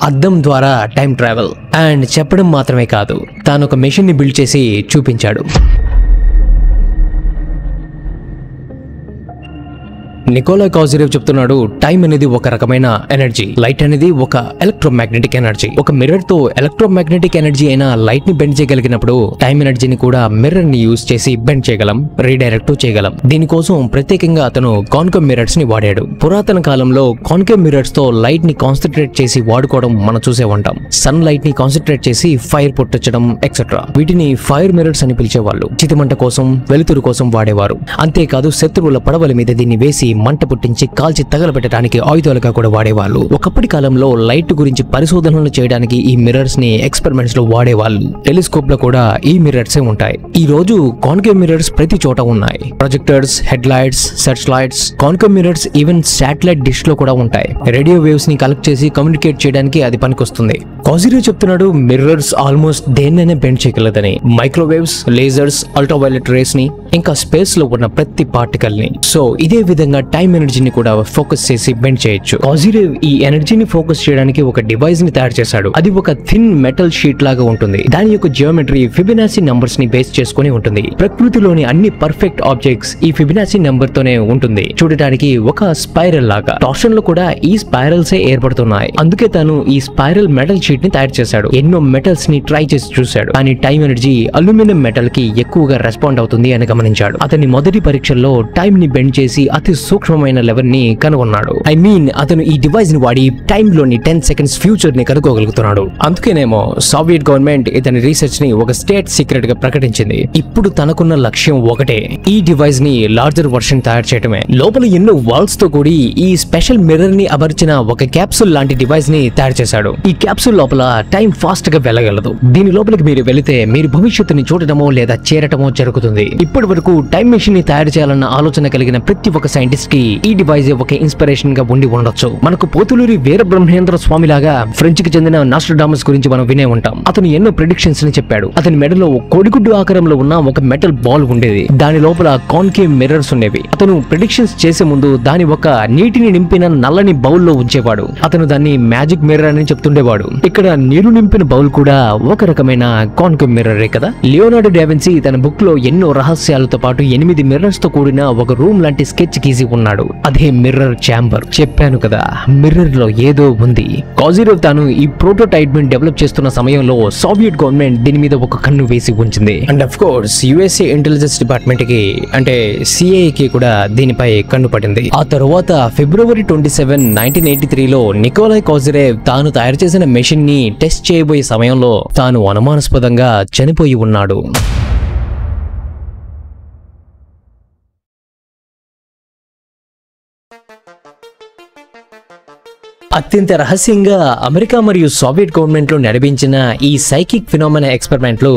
అద్దం ద్వారా టైం ట్రావెల్. అండ్ చెప్పడం మాత్రమే కాదు, తాను ఒక మెషిన్ ని బిల్డ్ చేసి చూపించాడు. నికోలాయ్ కాజిరేవ్ చెప్తున్నాడు, టైం అనేది ఒక రకమైన ఎనర్జీ. లైట్ అనేది ఒక ఎలక్ట్రోమాగ్నెటిక్ ఎనర్జీ. ఒక మిర్రర్ తో ఎలక్ట్రోమాగ్నెటిక్ ఎనర్జీ అయిన లైట్ ని బెండ్ చేయగలిగినప్పుడు టైం ఎనర్జీని కూడా మిర్రర్ ని యూజ్ చేసి బెండ్ చేయగలం, రీడైరెక్ట్ చేయగలం. దీనికోసం ప్రత్యేకంగా అతను కాన్కేవ్ మిర్రర్స్ ని వాడాడు. పురాతన కాలంలో కాన్కేవ్ మిర్రర్స్ తో లైట్ ని కాన్సన్ట్రేట్ చేసి వాడుకోవడం మనం చూసే ఉంటాం. సన్ లైట్ ని కాన్సన్ట్రేట్ చేసి ఫైర్ పుట్టించడం ఎక్సెట్రా. వీటిని ఫైర్ మిర్రర్స్ అని పిలిచేవాళ్ళు. చితిమంట కోసం, వెలుతురు కోసం వాడేవారు. అంతేకాదు శత్రువుల పడవల మీద దీన్ని వేసి మంట పుట్టించి కాల్చి తగలబెట్టడానికి ఆయుధాలుగా కూడా వాడేవాళ్ళు. ఒకప్పటి కాలంలో లైట్ గురించి పరిశోధనలు చేయడానికి ఈ మిర్రర్స్ ని ఎక్స్పెరిమెంట్స్ లో వాడేవాళ్ళు. టెలిస్కోప్ లో కూడా ఈ మిర్రర్స్ ఉంటాయి. ఈ రోజు కాన్కేవ్ మిర్రర్స్ ప్రతి చోట ఉన్నాయి. Projectors, head lights, search lights, concave mirrors even satellite dish లో కూడా ఉంటాయి. రేడియో వేవ్స్ ని కలెక్ట్ చేసి కమ్యూనికేట్ చేయడానికి అది పనికొస్తుంది. కాజిరే చెప్తున్నాడు మిర్రర్స్ ఆల్మోస్ట్ దేన్నైనా బెండ్ చేయగలదని. మైక్రోవేవ్స్, లేజర్స్, అల్ట్రావైలెట్ రేస్ ని, ఇంకా స్పేస్ లో ఉన్న ప్రతి పార్టికల్ ని. సో ఇదే విధంగా టైం ఎనర్జీని కూడా ఫోకస్ చేసి బెండ్ చేయొచ్చు. కాజిరే ఈ ఎనర్జీని ఫోకస్ చేయడానికి ఒక డివైస్ ని తయారు చేశాడు. అది ఒక థిన్ మెటల్ షీట్ లాగా ఉంటుంది. దాని యొక్క జియోమెట్రీ ఫిబొనాచి నంబర్స్ ని బేస్ చేసుకుని ఉంటుంది. ప్రకృతిలోని అన్ని పర్ఫెక్ట్ ఆబ్జెక్ట్స్ ఈ ఫిబొనాచి నంబర్ తోనే ఉంటుంది. చూడటానికి ఒక స్పైరల్ లాగా. టార్షన్ లో కూడా ఈ స్పైరల్సే ఏర్పడుతున్నాయి. అందుకే తాను ఈ స్పైరల్ మెటల్ షీట్ ని తయారు చేశాడు. ఎన్నో మెటల్స్ ని ట్రై చేసి చూశాడు. కానీ టైం ఎనర్జీ అల్యూమినియం మెటల్ కి ఎక్కువగా రెస్పాండ్ అవుతుంది అని గమనించాడు. అతని మొదటి పరీక్షల్లో టైం ని బెండ్ చేసి అతి సూక్ష్మమైన లెవెల్ ని కనుగొన్నాడు. అతను ఈ డివైస్ ని వాడి టైం లోని 10 సెకండ్స్ ఫ్యూచర్ ని కనుగొగలుగుతున్నాడు. అందుకేనేమో సోవియట్ గవర్నమెంట్ ఇతని రీసెర్చ్ ని ఒక స్టేట్ సీక్రెట్ గా ప్రకటించింది. ఇప్పుడు తనకున్న లక్ష్యం ఒకటే, ఈ డివైస్ ని లార్జర్ వర్షన్ తయారు చేయడమే. లోపల ఎన్నో వాల్స్ తో కూడి ఈ స్పెషల్ మిర్రర్ ని అమర్చిన ఒక క్యాప్సూల్ లాంటి డివైస్ ని తయారు చేశాడు. ఈ క్యాప్సూల్ లోపల టైం ఫాస్ట్ గా వెళ్ళగలదు. దీని లోపలికి మీరు వెళితే మీరు భవిష్యత్తుని చూడటమో లేదా చేరటమో జరుగుతుంది. ఇప్పటి వరకు టైం మెషిన్ ని తయారు చేయాలన్న ఆలోచన కలిగిన ప్రతి ఒక్క సైంటిస్ట్ కి ఈ డివైస్ ఒక ఇన్స్పిరేషన్ గా ఉండి ఉండొచ్చు. మనకు పోతులూరి వీరబ్రహ్మేంద్ర స్వామి లాగా ఫ్రెంచ్ కి చెందిన నాస్ట్రాడామస్ గురించి మనం వినే ఉంటాం. అతను ఎన్నో ప్రిడిక్షన్స్ ని చెప్పాడు. అతని మెడలో కోడిగుడ్డు ఆకారంలో ఉన్న ఒక మెటల్ బాల్ ఉండేది. దాని లోపల కాన్కేవ్ మిర్రర్స్ ఉండేవి. అతను ప్రిడిక్షన్స్ చేసే ముందు దాని ఒక నీటిని నింపిన నల్లని బౌల్ లో ఉంచేవాడు. అతను దాన్ని మ్యాజిక్ మిర్రర్ అని చెప్తుండేవాడు. ఇక్కడ నీరు నింపిన బౌల్ కూడా ఒక రకమైన కాన్కేవ్ మిర్రరే కదా. లియోనార్డో డావిన్సీ తన బుక్ లో ఎన్నో రహస్యాలతో పాటు 8 మిర్రర్స్ తో కూడిన ఒక రూమ్ లాంటి స్కెచ్ గీసి ఉన్నాడు. అదే మిర్రర్ ఛాంబర్. చెప్పాను కదా, మిర్రర్ లో ఏదో ఉంది. కాజిరోవ్ తాను ఈ ప్రోటోటైప్ ని డెవలప్ చేస్తున్న సమయంలో సోవియట్ గవర్నమెంట్ దీని మీద ఒక కన్ను వేసి ఉంచింది. And of course USA intelligence department కి అంటే సిఐఏ కి కూడా దీనిపై కన్ను పడింది. ఆ తరువాత ఫిబ్రవరి 27, 1983లో నికోలాయ్ కాజిరేవ్ తాను తయారు చేసిన మెషిన్ ని టెస్ట్ చేయబోయే సమయంలో తాను అనుమానాస్పదంగా చనిపోయి ఉన్నాడు. అత్యంత రహస్యంగా అమెరికా మరియు సోవియట్ గవర్నమెంట్ లో నడిపించిన ఈ సైకిక్ ఫినామినా ఎక్స్పెరిమెంట్లు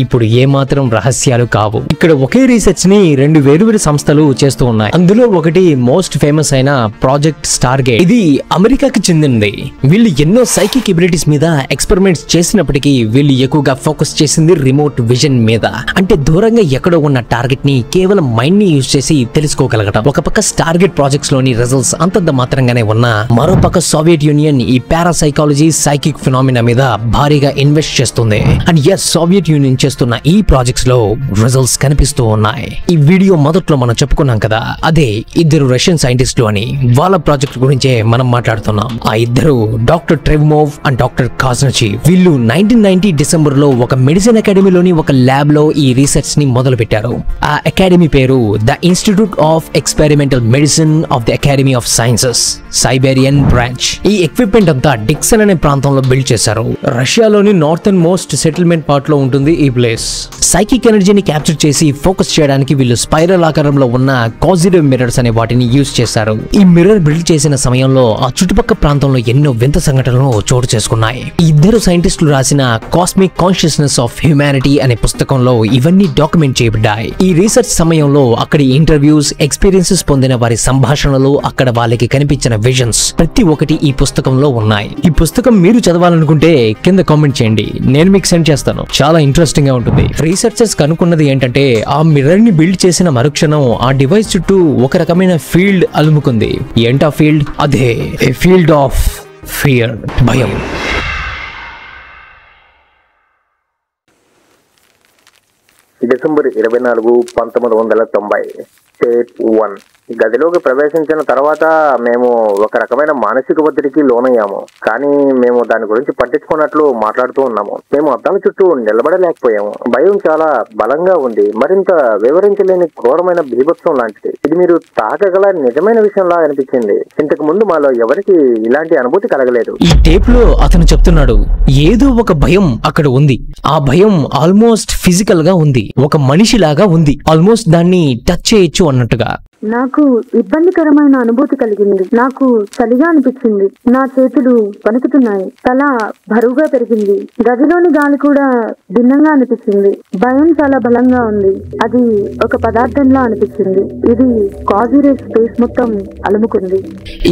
ఇప్పుడు ఏమాత్రం రహస్యాలు కావు. ఇక్కడ ఒకే రీసెర్చ్ ని 2 వేరువేరు సంస్థలు చేస్తూ ఉన్నాయి. అందులో ఒకటి మోస్ట్ ఫేమస్ అయిన ప్రాజెక్ట్ స్టార్గేట్. ఇది అమెరికాకి చెందింది. వీళ్ళు ఎన్నో సైకిక్ ఎబిలిటీస్ మీద ఎక్స్పెరిమెంట్స్ చేసినప్పటికీ వీళ్ళు ఎక్కువగా ఫోకస్ చేసింది రిమోట్ విజన్ మీద. అంటే దూరంగా ఎక్కడో ఉన్న టార్గెట్ ని కేవలం మైండ్ ని యూజ్ చేసి తెలుసుకోగలగడం. ఒక పక్క స్టార్గేట్ ప్రాజెక్ట్స్ లోని రిజల్ట్స్ అంతంత మాత్రంగానే ఉన్నా, మరో పక్క సోవియట్ యూనియన్ ఈ పారాసైకాలజీ, సైకిక్ ఫినామినా మీద భారీగా ఇన్వెస్ట్ చేస్తుంది. అండ్ ఎస్, సోవియట్ యూనియన్ చేస్తున్న ఈ ప్రాజెక్ట్స్ లో రిజల్ట్స్ కనిపిస్తూ ఉన్నాయి. ఈ వీడియో మొదట్లో మనం చెప్పుకున్నాం కదా, అదే 2 రష్యన్ సైంటిస్టులు అని. వాళ్ళ ప్రాజెక్ట్ గురించే మనం మాట్లాడుతున్నాం. ఆ ఇద్దరు డాక్టర్ ట్రెవిమోవ్ అండ్ డాక్టర్ కాజ్నచి. వీళ్ళు 1990 డిసెంబర్ లో ఒక మెడిసిన్ అకాడమీలోని ఒక ల్యాబ్ లో ఈ రీసెర్చ్ ని మొదలు పెట్టారు. ఆ అకాడమీ పేరు the institute of experimental medicine of the academy of sciences, Siberian branch. ఈ ఎక్విప్మెంట్ అంతా డిక్సన్ అనే ప్రాంతంలో బిల్డ్ చేశారు. రష్యాలోని నార్థన్ మోస్ట్ సెటిల్మెంట్ పార్ట్ లో ఉంటుంది ఈ ప్లేస్. సైకిక్ ఎనర్జీని క్యాప్చర్ చేసి ఫోకస్ చేయడానికి వీళ్ళు స్పైరల్ ఆకారంలో ఉన్న కాజిరేవ్ మిర్రర్స్ అనే వాటిని యూజ్ చేశారు. ఈ మిర్రర్ బిల్డ్ చేసిన సమయంలో ఆ చుట్టుపక్కల ప్రాంతంలో ఎన్నో వింత సంఘటనలు చోటు చేసుకున్నాయి. ఈ ఇద్దరు సైంటిస్టులు రాసిన కాస్మిక్ కాన్షియస్నెస్ ఆఫ్ హ్యూమానిటీ అనే పుస్తకంలో ఇవన్నీ డాక్యుమెంట్ చేయబడ్డాయి. ఈ రీసెర్చ్ సమయంలో అక్కడి ఇంటర్వ్యూస్, ఎక్స్పీరియన్సెస్ పొందిన వారి సంభాషణలు, అక్కడ వాళ్ళకి కనిపించిన విజన్స్ ప్రతి ఒక్కటి ఈ పుస్తకంలో ఉన్నాయి. ఈ పుస్తకం మీరు చదవాలనుకుంటే కింద కామెంట్ చేయండి, నేను మీకు సెండ్ చేస్తాను. చాలా ఇంట్రెస్టింగ్ గా ఉంటుంది. రీసెర్చర్స్ కనుక్కున్నది ఏంటంటే, ఆ మిర్రర్ ని బిల్డ్ చేసిన మరుక్షణం ఆ డివైస్ చుట్టూ ఒక రకమైన ఫీల్డ్ అలుముకుంది. ఏంటా ఫీల్డ్? అదే ఏ ఫీల్డ్ ఆఫ్ ఫియర్, భయం. డిసెంబర్ 24, 1990. స్టేప్ 1. గదిలోకి ప్రవేశించిన తర్వాత మేము ఒక రకమైన మానసిక ఒత్తిడికి లోనయ్యాము. కానీ మేము దాని గురించి పట్టించుకున్నట్లు మాట్లాడుతూ ఉన్నాము. మేము అద్దాల చుట్టూ నిలబడలేకపోయాము. భయం చాలా బలంగా ఉంది, మరింత వివరించలేని క్రూరమైన బీభత్సం లాంటిది. ఇది మీరు తాకగల నిజమైన విషయంలా అనిపించింది. ఇంతకు ముందు మాలో ఎవరికి ఇలాంటి అనుభూతి కలగలేదు. ఈ టేప్ లో అతను చెప్తున్నాడు, ఏదో ఒక భయం అక్కడ ఉంది. ఆ భయం ఆల్మోస్ట్ ఫిజికల్ గా ఉంది, ఒక మనిషిలాగా ఉంది, ఆల్మోస్ట్ దాన్ని టచ్ చేయొచ్చు అన్నట్టుగా. నాకు ఇబ్బందికరమైన అనుభూతి కలిగింది. నాకు చలిగా అనిపించింది. నా చేతులు వణుకుతున్నాయి. తల బరువుగా పెరిగింది. గదిలోని గాలి కూడా భిన్నంగా అనిపించింది. భయం చాలా బలంగా ఉంది. అది ఒక పదార్థంలా అనిపించింది. ఇది కాజిరే స్పేస్ మొత్తం అలుముకుంది.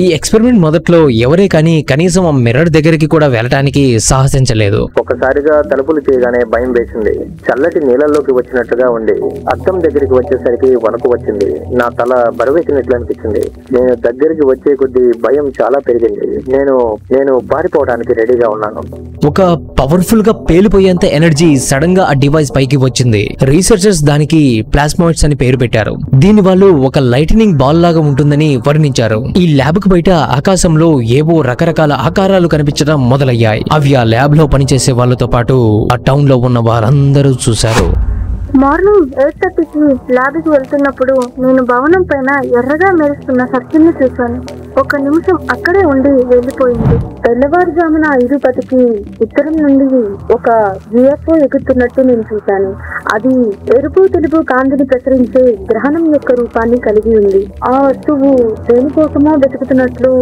ఈ ఎక్స్పెరిమెంట్ మొదట్లో ఎవరే కానీ కనీసం ఆ మిర్రర్ దగ్గరికి కూడా వెళ్ళటానికి సాహసించలేదు. ఒక్కసారిగా తలుపులు చేయగానే భయం వేసింది. చల్లటి నీళ్ళల్లోకి వచ్చినట్లుగా ఉంది. అద్దం దగ్గరికి వచ్చేసరికి వణుకు వచ్చింది. నా తల బరువెక్కినట్లు అనిపించింది. నేను దగ్గరికి వచ్చే కొద్దీ భయం చాలా పెరిగింది. నేను పారిపోవడానికి రెడీగా ఉన్నాను. ఒక పవర్ఫుల్ గా పేలిపోయేంత ఎనర్జీ సడన్ గా ఆ డివైస్ పైకి వచ్చింది. రీసెర్చర్స్ దానికి ప్లాస్మాయిడ్స్ అని పేరు పెట్టారు. దీని వాళ్ళు ఒక లైటనింగ్ బాల్ లాగా ఉంటుందని వర్ణించారు. ఈ ల్యాబ్ కు బయట ఆకాశంలో ఏవో రకరకాల ఆకారాలు కనిపించడం మొదలయ్యాయి. అవి ఆ ల్యాబ్ లో పనిచేసే వాళ్ళతో పాటు ఆ టౌన్ లో ఉన్న వారందరూ చూశారు. మార్నింగ్ 8:30కి ల్యాబ్కి వెళ్తున్నప్పుడు నేను భవనం పైన ఎర్రగా మెరుస్తున్న సర్కిల్ ని చూశాను. 1 నిమిషం అక్కడే ఉండి వెళ్లిపోయింది. తెల్లవారుజామున 5:10కి ఉత్తరం నుండి ఒక UFO ఎగురుతున్నట్టు నేను చూశాను. అది ఎరుపు తెలుపు కాంతిని ప్రసరించే గ్రహణం యొక్క రూపాన్ని కలిగి ఉంది. ఆ వస్తువు దేనికోసమో వెతుకుతున్నట్లు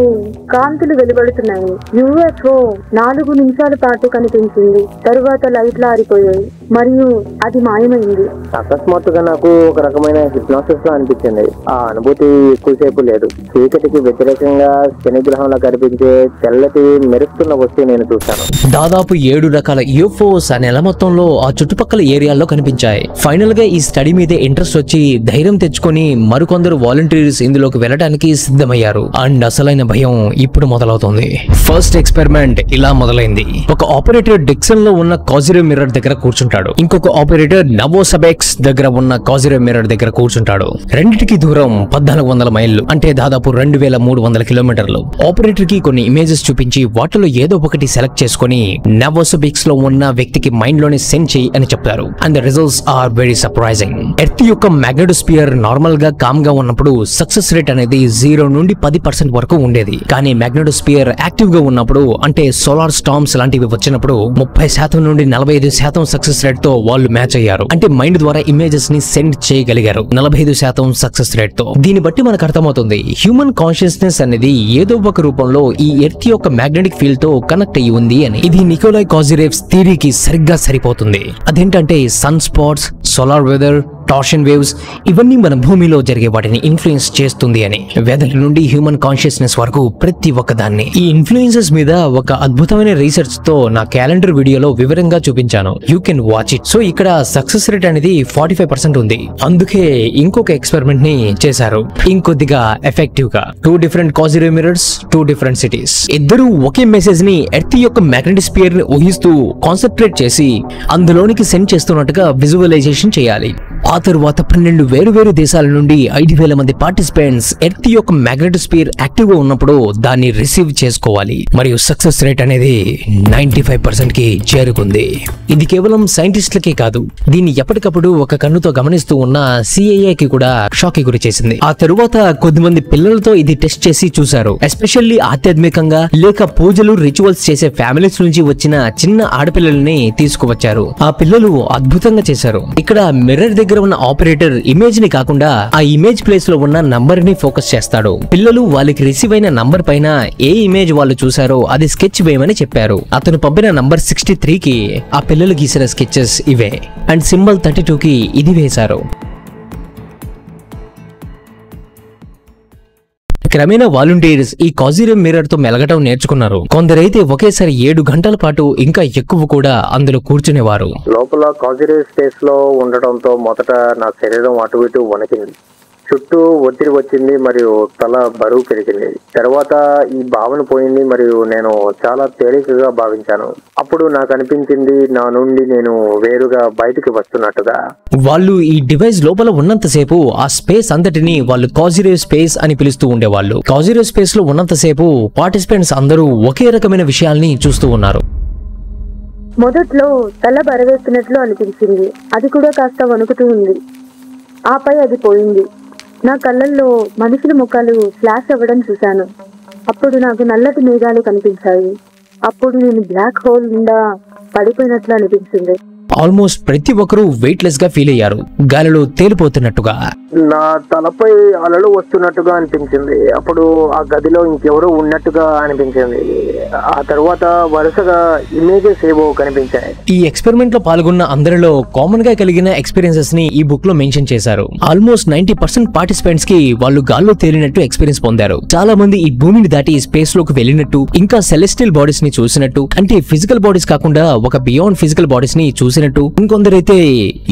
కాంతులు వెలువడుతున్నాయి. UFO 4 నిమిషాల పాటు కనిపించింది. తరువాత లైట్లు ఆరిపోయాయి మరియు అది మాయమైంది. అకస్మాత్తుగా నాకు ఒక రకమైన హిప్నాసిస్ లా అనిపించింది. ఆ అనుభూతి ఎక్కువసేపు లేదు. చీకటికి వ్యతిరేకంగా శనిగ్రహంలో కనిపించే తెల్లటి మెరుస్తున్న వస్తువు నేను చూశాను. దాదాపు 7 రకాల UFOs ఆ నెల మొత్తంలో ఆ చుట్టుపక్కల ఏరియాల్లో కనిపించాయి. ఫైనల్ గా ఈ స్టడీ మీదే ఇంట్రెస్ట్ వచ్చి ధైర్యం తెచ్చుకొని మరికొందరు వాలంటీర్స్ ఇందులోకి వెళ్ళడానికి సిద్ధమయ్యారు. అండ్ అసలైన భయం ఇప్పుడు మొదలవుతుంది. ఫస్ట్ ఎక్స్పెరిమెంట్ ఇలా మొదలైంది. ఒక ఆపరేటర్ డిక్సన్ లో ఉన్న కాజిరే మిర్రర్ దగ్గర కూర్చుంటాడు. ఇంకొక ఆపరేటర్ నవోసబెక్స్ దగ్గర ఉన్న కాజిరే మిర్రర్ దగ్గర కూర్చుంటాడు. రెండిటికి దూరం 1400 మైళ్ళు, అంటే దాదాపు 2300 కిలోమీటర్లు. ఆపరేటర్ కి కొన్ని ఇమేజెస్ చూపించి వాటిలో ఏదో ఒకటి సెలెక్ట్ చేసుకుని నవోసబెక్స్ లో ఉన్న వ్యక్తికి మైండ్ లోనే సెండ్ చేయి అని చెప్తారు. And the results are very surprising. Earth యొక్క మ్యాగ్నెటోస్పియర్ నార్మల్ గా కామ్ గా ఉన్నప్పుడు సక్సెస్ రేట్ అనేది 0 నుండి 10% వరకు ఉండేది. కానీ మ్యాగ్నెటోస్పియర్ యాక్టివ్ గా ఉన్నప్పుడు, అంటే సోలార్ స్టార్మ్స్ లాంటివి వచ్చినప్పుడు 30% నుండి 45% సక్సెస్ రేట్ తో వాళ్ళు మ్యాచ్ అయ్యారు. అంటే మైండ్ ద్వారా ఇమేజెస్ ని సెండ్ చేయగలిగారు 45% సక్సెస్ రేట్ తో. దీన్ని బట్టి మనకు అర్థమవుతుంది హ్యూమన్ కాన్షియస్నెస్ అనేది ఏదో ఒక రూపంలో ఈ ఎర్త్ యొక్క మ్యాగ్నెటిక్ ఫీల్డ్ తో కనెక్ట్ అయ్యి ఉంది అని. ఇది నికోలాయ్ కాజిరేవ్స్ థియరీకి సరిగ్గా సరిపోతుంది. అదేంటంటే sun spots, solar weather, torsion waves ఇవన్నీ మన భూమిలో జరిగే వాటిని ఇన్ఫ్లుయెన్స్ చేస్తుంది అని. వెదర్ నుండి హ్యూమన్ కాన్షియస్నెస్ వరకు ప్రతి ఒక్క దాన్ని. ఈ ఇన్ఫ్లుయెన్సెస్ మీద ఒక అద్భుతమైన రీసెర్చ్ తో నా క్యాలెండర్ వీడియోలో వివరంగా చూపించాను. You can watch it. So ఇక్కడ సక్సెస్ రేట్ అనేది 45% ఉంది. అందుకే ఇంకొక ఎక్స్పెరిమెంట్ ని చేశారు, ఇంకొద్దిగా ఎఫెక్టివ్ గా. 2 డిఫరెంట్ కాజిరే మిర్రర్స్, 2 డిఫరెంట్ సిటీస్. ఇద్దరు ఒకే మెసేజ్ ని ఎర్త్ యొక్క మ్యాగ్నెటిక్ స్పియర్ ని ఊహిస్తూ కాన్సన్ట్రేట్ చేసి అందులోనికి సెండ్ చేస్తున్నట్టుగా విజువలైజేషన్ చేయాలి. ఆ తరువాత 12 వేరు దేశాల నుండి 5000 మంది పార్టిసిపెంట్స్ ఎర్త్ యొక్క మ్యాగ్నెటిక్ స్పియర్ యాక్టివ్ గా ఉన్నప్పుడు దాన్ని రిసీవ్ చేసుకోవాలి. మరియు సక్సెస్ రేట్ అనేది 95% కి చేరుకుంది. ఇది కేవలం సైంటిస్టులకే కాదు, దీన్ని ఎప్పటికప్పుడు ఒక కన్నుతో గమనిస్తూ ఉన్న CIA కి కూడా షాక్ కి గురి చేసింది. ఆ తరువాత కొద్దిమంది పిల్లలతో ఇది టెస్ట్ చేసి చూశారు. ఎస్పెషల్లీ ఆధ్యాత్మికంగా లేక పూజలు రిచువల్స్ చేసే ఫ్యామిలీస్ నుంచి వచ్చిన చిన్న ఆడపిల్లల్ని తీసుకువచ్చారు. ఆ పిల్లలు అద్భుతంగా చేశారు. ఇక్కడ మిర్రర్ దగ్గర ఉన్న ఆపరేటర్ ఇమేజ్ ని కాకుండా ఆ ఇమేజ్ ప్లేస్ లో ఉన్న నంబర్ ని ఫోకస్ చేస్తాడు. పిల్లలు వాళ్ళకి రిసీవ్ అయిన నంబర్ పైన ఏ ఇమేజ్ వాళ్ళు చూసారో అది స్కెచ్ వేయమని చెప్పారు. అతను పంపిన నంబర్ 63కి ఆ పిల్లలు గీసిన స్కెచెస్ ఇవే. అండ్ సింబల్ 32కి ఇది వేశారు. క్రమేణా వాలంటీర్స్ ఈ కాజిరే మిర్రర్ తో మెలగటం నేర్చుకున్నారు. కొందరైతే ఒకేసారి 7 గంటల పాటు ఇంకా ఎక్కువ కూడా అందులో కూర్చునేవారు. లోపల కాజిరే స్పేస్ లో ఉండటంతో మొదట నా శరీరం అటు ఇటు వణికింది. చుట్టూ ఒత్తిడి వచ్చింది మరియు తల బరువు పెరిగింది. తర్వాత ఈ భావన పోయింది మరియు నేను చాలా తేలికగా భావించాను. అప్పుడు నాకు అనిపించింది నా నుండి నేను వేరుగా బయటికి వస్తున్నట్టుగా. వాళ్ళు ఈ డివైస్ లోపల ఉన్నంతసేపు ఆ స్పేస్ అంతటిని వాళ్ళు కాజిరే స్పేస్ అని పిలుస్తూ ఉండేవాళ్ళు. కాజిరే స్పేస్ లో ఉన్నంతసేపు పార్టిసిపెంట్స్ అందరూ ఒకే రకమైన విషయాల్ని చూస్తూ ఉన్నారు. మొదట్లో తల బరవేస్తున్నట్లు అనిపించింది. అది కూడా కాస్త వణుకుతూ ఉంది. ఆపై అది పోయింది. నా కళ్ళల్లో మనుషుల ముఖాలు ఫ్లాష్ అవ్వడం చూశాను. అప్పుడు నాకు నల్లటి మేఘాలు కనిపించాయి. అప్పుడు నేను బ్లాక్ హోల్ నిండా పడిపోయినట్లు అనిపించింది. ఆల్మోస్ట్ ప్రతి ఒక్కరూ వెయిట్ లెస్ గా ఫీల్ అయ్యారు, గాలిలో తేలిపోతున్నట్టుగా. నా తలపై అలలు వస్తున్నట్టుగా అనిపించింది. అప్పుడు ఆ గదిలో ఇంకెవరో ఉన్నట్టుగా అనిపించింది. ఆ తర్వాత వరుసగా ఇమేజెస్ ఏవో కనిపించాయి. ఈ ఎక్స్పెరిమెంట్ లో పాల్గొన్న అందరిలో కామన్ గా కలిగిన ఎక్స్పీరియన్సెస్ ని ఈ బుక్ లో మెన్షన్ చేశారు. ఆల్మోస్ట్ 90% పార్టిసిపెంట్స్ కి వాళ్ళు గాల్లో తేలినట్టు ఎక్స్పీరియన్స్ పొందారు. చాలా మంది ఈ భూమిని దాటి స్పేస్ లోకి వెళ్ళినట్టు, ఇంకా సెలెస్టియల్ బాడీస్ ని చూసినట్టు, అంటే ఫిజికల్ బాడీస్ కాకుండా ఒక బియాండ్ ఫిజికల్ బాడీస్ ని చూసినట్టు, ఇంకొందరైతే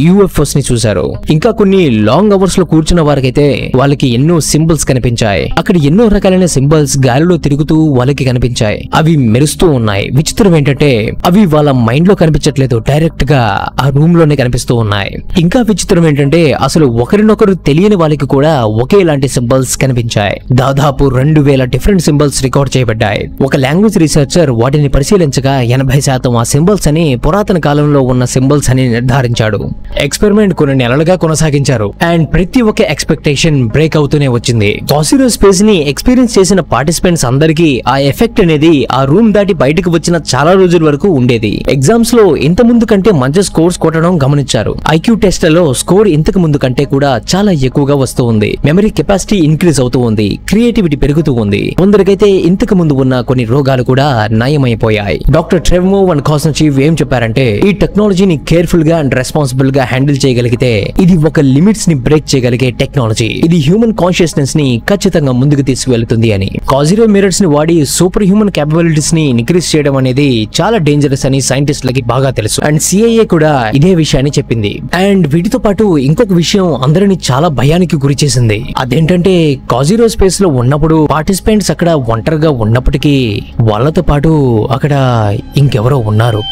యూఎఫ్ఓస్ ని చూశారు. ఇంకా కొన్ని లాంగ్ అవర్స్ లో కూర్చున్న వారికైతే వాళ్ళకి ఎన్నో సింబల్స్ కనిపించాయి. అక్కడ ఎన్నో రకాలైన సింబల్స్ గాలిలో తిరుగుతూ వాళ్ళకి కనిపించాయి. అవి మెరుస్తూ ఉన్నాయి. విచిత్రం ఏంటంటే అవి వాళ్ళ మైండ్ లో కనిపించట్లేదు, డైరెక్ట్ గా ఆ రూమ్ లోనే కనిపిస్తూ ఉన్నాయి. ఇంకా విచిత్రం ఏంటంటే అసలు ఒకరినొకరు తెలియని వాళ్ళకి కూడా ఒకేలాంటి సింబల్స్ కనిపించాయి. దాదాపు 2000 డిఫరెంట్ సింబల్స్ రికార్డ్ చేయబడ్డాయి. ఒక లాంగ్వేజ్ రీసెర్చర్ వాటిని పరిశీలించగా 80% ఆ సింబల్స్ అని పురాతన కాలంలో ఉన్న సింబల్స్ అని నిర్ధారించాడు. ఎక్స్పెరిమెంట్ కొన్ని నెలలుగా కొనసాగించారు అండ్ ప్రతి ఒక్క ఎక్స్పెక్టేషన్ బ్రేక్ అవుతూనే వచ్చింది. కాసిరో స్పేస్ ని ఎక్స్పీరియన్స్ చేసిన పార్టిసిపెంట్స్ అందరికీ ఆ ఎఫెక్ట్ అనేది ఆ రూమ్ దాటి బయటకు వచ్చిన చాలా రోజుల వరకు ఉండేది. ఎగ్జామ్స్ లో ఇంత ముందు కంటే మంచి స్కోర్స్ కొట్టడం గమనించారు. ఐక్యూ టెస్ట్ లలో స్కోర్ ఇంతకు ముందు కంటే కూడా చాలా ఎక్కువగా వస్తూ ఉంది. మెమరీ కెపాసిటీ ఇంక్రీజ్ అవుతూ ఉంది. క్రియేటివిటీ పెరుగుతూ ఉంది. కొందరికైతే ఇంతకు ముందు ఉన్న కొన్ని రోగాలు కూడా నయమైపోయాయి. డాక్టర్ ట్రెవమో వన్ కాస్నచీవ్ ఏం చెప్పారంటే ఈ టెక్నాలజీని కేర్ఫుల్ గా అండ్ రెస్పాన్సిబుల్ గా హ్యాండిల్ చేయగలిగితే ఇది ఒక లిమిట్స్ ని బ్రేక్ చేయగలిగే టెక్నాలజీ. ఇది హ్యూమన్ కాన్షియస్నెస్ ని ఖచ్చితంగా ముందుకు తీసుకువెళ్తుంది అని. కాసిరో మిర్రర్స్ ని వాడి సూపర్ హ్యూమన్ క్యాపబిలిటీస్ ని ఇంక్రీజ్ చేయడం అనేది చాలా డేంజరస్ అని సైంటిస్టులకి బాగా తెలుసు. అండ్ సిఐఏ కూడా ఇదే విషయాన్ని చెప్పింది. అండ్ వీటితో పాటు ఇంకొక విషయం అందరిని చాలా భయానికి గురి చేసింది. అదేంటంటే కాసిరో స్పేస్ లో ఉన్నప్పుడు పార్టిసిపెంట్స్ అక్కడ ఒంటరిగా ఉన్నప్పటికీ వాళ్ళతో పాటు అక్కడ ఇంకెవరో ఉన్నారు.